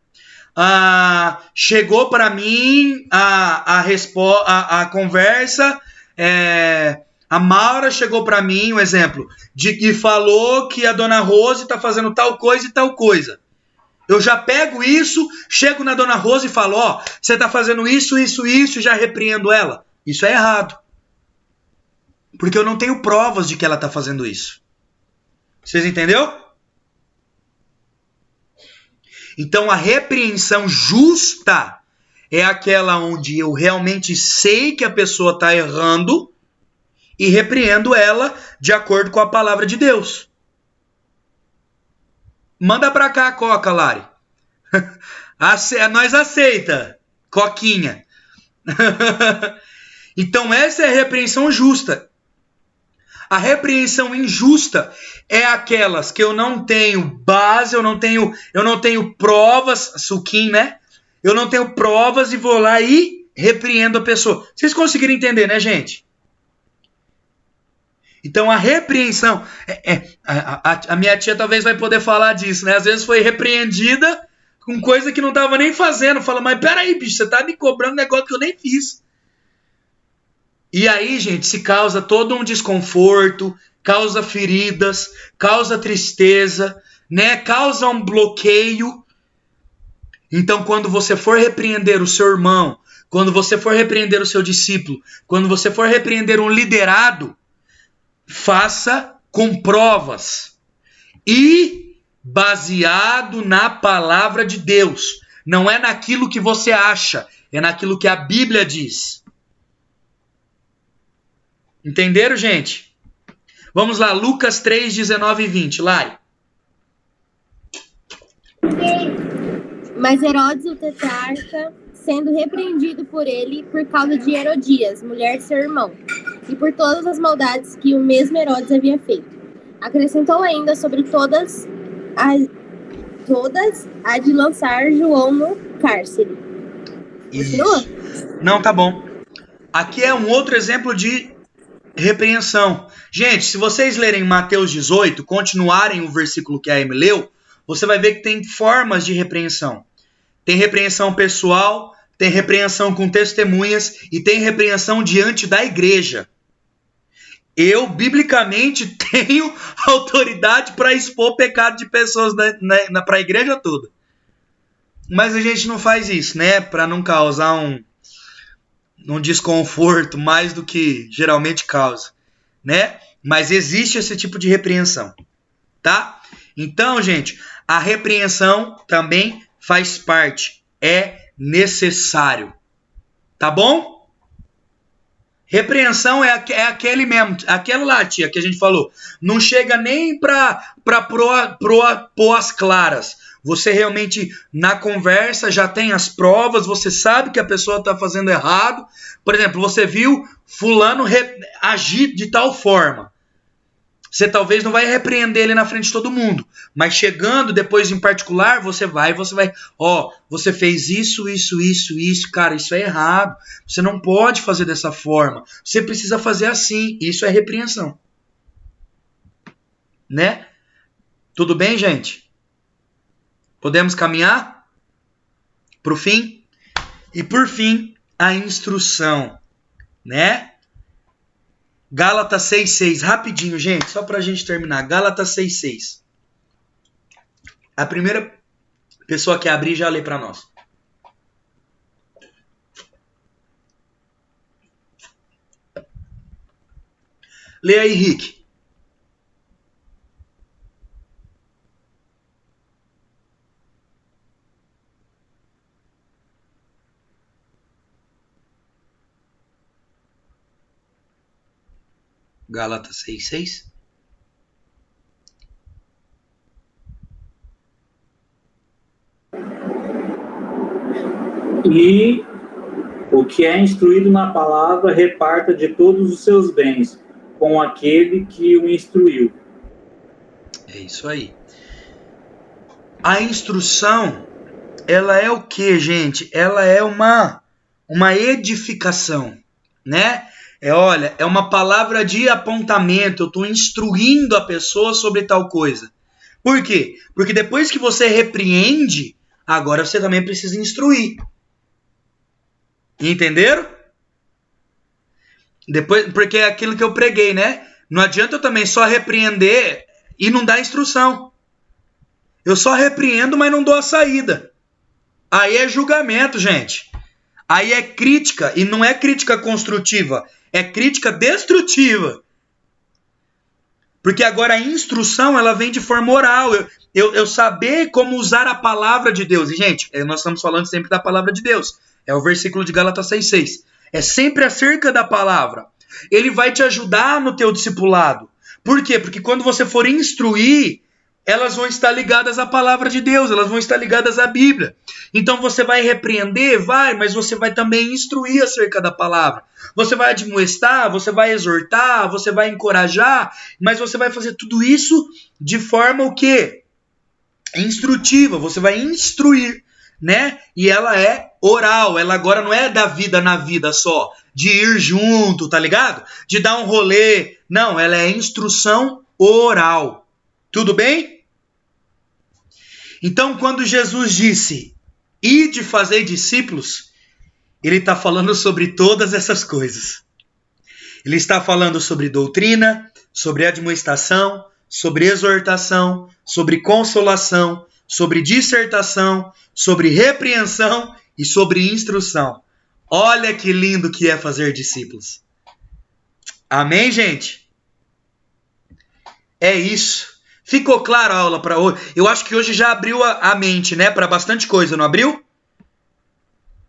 chegou para mim a conversa, a Maura chegou para mim, um exemplo, e falou que a dona Rose está fazendo tal coisa e tal coisa. Eu já pego isso, chego na dona Rose e falo, ó, você está fazendo isso, isso, isso, e já repreendo ela. Isso é errado. Porque eu não tenho provas de que ela está fazendo isso. Vocês entenderam? Então a repreensão justa é aquela onde eu realmente sei que a pessoa está errando e repreendo ela de acordo com a palavra de Deus. Manda pra cá a Coca, Lari. Nós aceita, Coquinha. Então essa é a repreensão justa. A repreensão injusta é aquelas que eu não tenho base, eu não tenho provas, suquinho, né? Eu não tenho provas e vou lá e repreendo a pessoa. Vocês conseguiram entender, né, gente? Então a repreensão, a minha tia talvez vai poder falar disso, né? Às vezes foi repreendida com coisa que não estava nem fazendo. Fala, mas peraí, bicho, você tá me cobrando um negócio que eu nem fiz. E aí, gente, se causa todo um desconforto, causa feridas, causa tristeza, né? Causa um bloqueio. Então, quando você for repreender o seu irmão, quando você for repreender o seu discípulo, quando você for repreender um liderado, faça com provas e baseado na palavra de Deus. Não é naquilo que você acha, é naquilo que a Bíblia diz. Entenderam, gente? Vamos lá, Lucas 3, 19 e 20. Lari. Mas Herodes, o tetrarca, sendo repreendido por ele por causa de Herodias, mulher de seu irmão, e por todas as maldades que o mesmo Herodes havia feito, acrescentou ainda sobre todas a de lançar João no cárcere. Isso. Não, tá bom. Aqui é um outro exemplo de repreensão. Gente, se vocês lerem Mateus 18, continuarem o versículo que a Amy leu, você vai ver que tem formas de repreensão. Tem repreensão pessoal, tem repreensão com testemunhas e tem repreensão diante da igreja. Eu, biblicamente, tenho autoridade para expor pecado de pessoas para a igreja toda. Mas a gente não faz isso, né? Para não causar um desconforto mais do que geralmente causa, né? Mas existe esse tipo de repreensão, tá? Então, gente, a repreensão também faz parte, é necessário, tá bom? Repreensão é aquele mesmo, aquela lá, tia, que a gente falou. Não chega nem para pôr as claras. Você realmente, na conversa, já tem as provas, você sabe que a pessoa está fazendo errado. Por exemplo, você viu fulano agir de tal forma. Você talvez não vai repreender ele na frente de todo mundo. Mas chegando depois em particular, você vai, ó, você fez isso, cara, isso é errado. Você não pode fazer dessa forma. Você precisa fazer assim. Isso é repreensão. Né? Tudo bem, gente? Podemos caminhar para o fim? E por fim, a instrução, né? Gálatas 6,6. Rapidinho, gente, só para a gente terminar. Gálatas 6,6. A primeira pessoa que abrir já lê para nós. Lê aí, Rick. Gálatas 6:6. E o que é instruído na palavra, reparta de todos os seus bens com aquele que o instruiu. É isso aí. A instrução, ela é o que, gente? Ela é uma edificação, né? Olha, é uma palavra de apontamento. Eu estou instruindo a pessoa sobre tal coisa. Por quê? Porque depois que você repreende, agora você também precisa instruir. Entenderam? Depois, porque é aquilo que eu preguei, né? Não adianta eu também só repreender e não dar instrução. Eu só repreendo, mas não dou a saída. Aí é julgamento, gente. Aí é crítica, e não é crítica construtiva, é crítica destrutiva. Porque agora a instrução, ela vem de forma oral. Eu saber como usar a palavra de Deus. E, gente, nós estamos falando sempre da palavra de Deus. É o versículo de Gálatas 6:6. É sempre acerca da palavra. Ele vai te ajudar no teu discipulado. Por quê? Porque quando você for instruir, elas vão estar ligadas à palavra de Deus, elas vão estar ligadas à Bíblia. Então você vai repreender? Vai, mas você vai também instruir acerca da palavra. Você vai admoestar, você vai exortar, você vai encorajar, mas você vai fazer tudo isso de forma o quê? Instrutiva, você vai instruir, né? E ela é oral, ela agora não é da vida na vida só, de ir junto, tá ligado? De dar um rolê. Não, ela é instrução oral. Tudo bem? Então, quando Jesus disse, ide fazer discípulos, ele está falando sobre todas essas coisas. Ele está falando sobre doutrina, sobre admoestação, sobre exortação, sobre consolação, sobre dissertação, sobre repreensão e sobre instrução. Olha que lindo que é fazer discípulos. Amém, gente? É isso. Ficou claro a aula para hoje? Eu acho que hoje já abriu a mente, né, para bastante coisa, não abriu?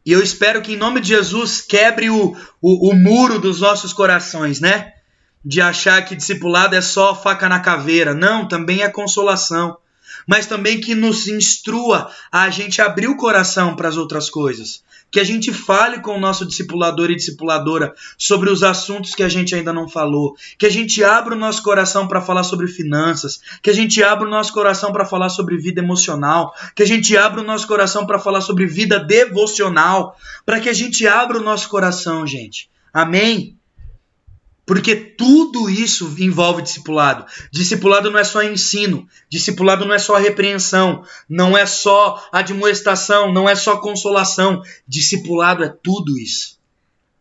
E eu espero que em nome de Jesus quebre o muro dos nossos corações, né? De achar que discipulado é só faca na caveira. Não, também é consolação. Mas também que nos instrua a gente abrir o coração para as outras coisas. Que a gente fale com o nosso discipulador e discipuladora sobre os assuntos que a gente ainda não falou. Que a gente abra o nosso coração para falar sobre finanças. Que a gente abra o nosso coração para falar sobre vida emocional. Que a gente abra o nosso coração para falar sobre vida devocional. Para que a gente abra o nosso coração, gente. Amém? Porque tudo isso envolve discipulado. Discipulado não é só ensino. Discipulado não é só repreensão. Não é só admoestação. Não é só consolação. Discipulado é tudo isso.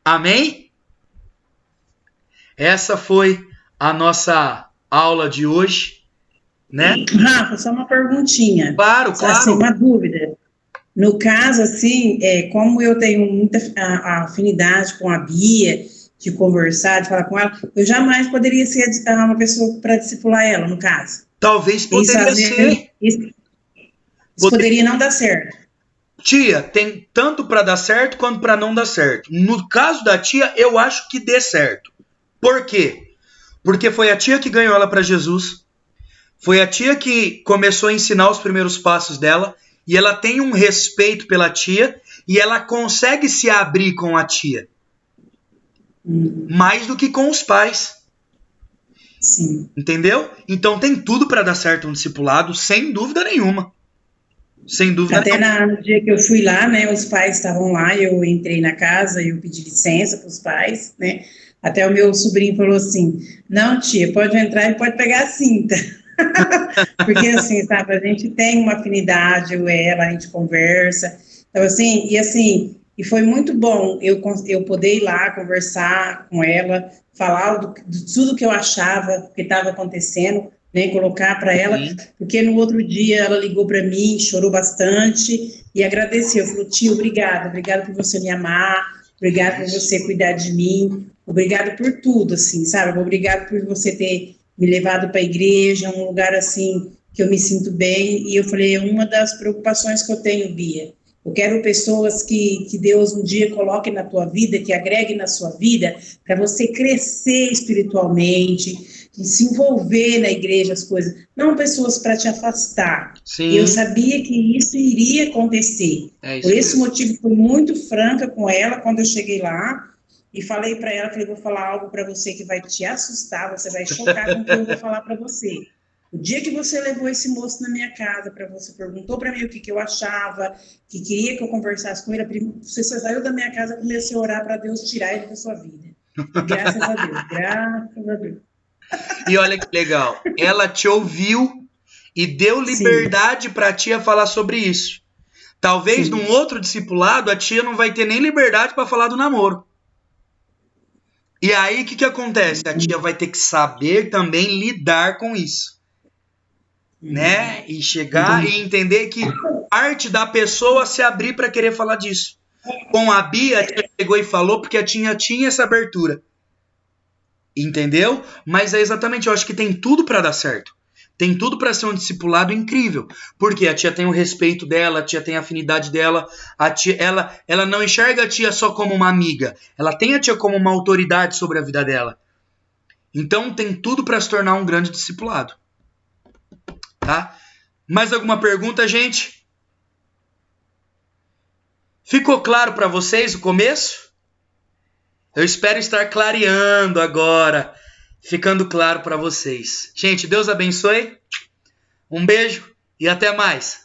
Amém? Essa foi a nossa aula de hoje, né? Rafa, só uma perguntinha. Claro. Assim, uma dúvida. No caso, assim, como eu tenho muita afinidade com a Bia, de conversar, de falar com ela, eu jamais poderia ser uma pessoa para discipular ela, no caso. Talvez poderia ser. Isso poderia não dar certo. Tia, tem tanto para dar certo quanto para não dar certo. No caso da tia, eu acho que dê certo. Por quê? Porque foi a tia que ganhou ela para Jesus, foi a tia que começou a ensinar os primeiros passos dela, e ela tem um respeito pela tia, e ela consegue se abrir com a tia. Mais do que com os pais. Sim. Entendeu? Então tem tudo para dar certo um discipulado, sem dúvida nenhuma. Sem dúvida nenhuma. Até no dia que eu fui lá, né, os pais estavam lá, eu entrei na casa, eu pedi licença para os pais, né, até o meu sobrinho falou assim, não tia, pode entrar e pode pegar a cinta. Porque assim, sabe, a gente tem uma afinidade, eu e ela, a gente conversa, então assim, e foi muito bom eu poder ir lá conversar com ela, falar de tudo que eu achava que estava acontecendo, né, colocar para ela, porque no outro dia ela ligou para mim, chorou bastante e agradeceu, falou, tio, obrigada por você me amar, obrigada por você cuidar de mim, obrigada por tudo, assim, sabe, obrigada por você ter me levado para a igreja, um lugar assim que eu me sinto bem, e eu falei, é uma das preocupações que eu tenho, Bia, Eu quero pessoas que Deus um dia coloque na tua vida, que agregue na sua vida, para você crescer espiritualmente, se envolver na igreja, as coisas. Não pessoas para te afastar. Sim. Eu sabia que isso iria acontecer. Isso Por esse mesmo. motivo, fui muito franca com ela quando eu cheguei lá. E falei para ela, falei, vou falar algo para você que vai te assustar, você vai chocar com o que eu vou falar para você. O dia que você levou esse moço na minha casa, para você perguntou para mim o que eu achava, que queria que eu conversasse com ele, você saiu da minha casa e comecei a orar para Deus tirar ele da sua vida. E graças a Deus, graças a Deus. E olha que legal, ela te ouviu e deu liberdade para a tia falar sobre isso. Talvez num outro discipulado a tia não vai ter nem liberdade para falar do namoro. E aí, o que acontece? A tia vai ter que saber também lidar com isso. Né? E chegar e entender que parte da pessoa se abrir para querer falar disso. Com a Bia, a tia chegou e falou porque a tia tinha essa abertura. Entendeu? Mas é exatamente, eu acho que tem tudo para dar certo. Tem tudo para ser um discipulado incrível. Porque a tia tem o respeito dela, a tia tem a afinidade dela, a tia, ela não enxerga a tia só como uma amiga. Ela tem a tia como uma autoridade sobre a vida dela. Então tem tudo para se tornar um grande discipulado. Tá? Mais alguma pergunta, gente? Ficou claro para vocês o começo? Eu espero estar clareando agora, ficando claro para vocês. Gente, Deus abençoe. Um beijo e até mais.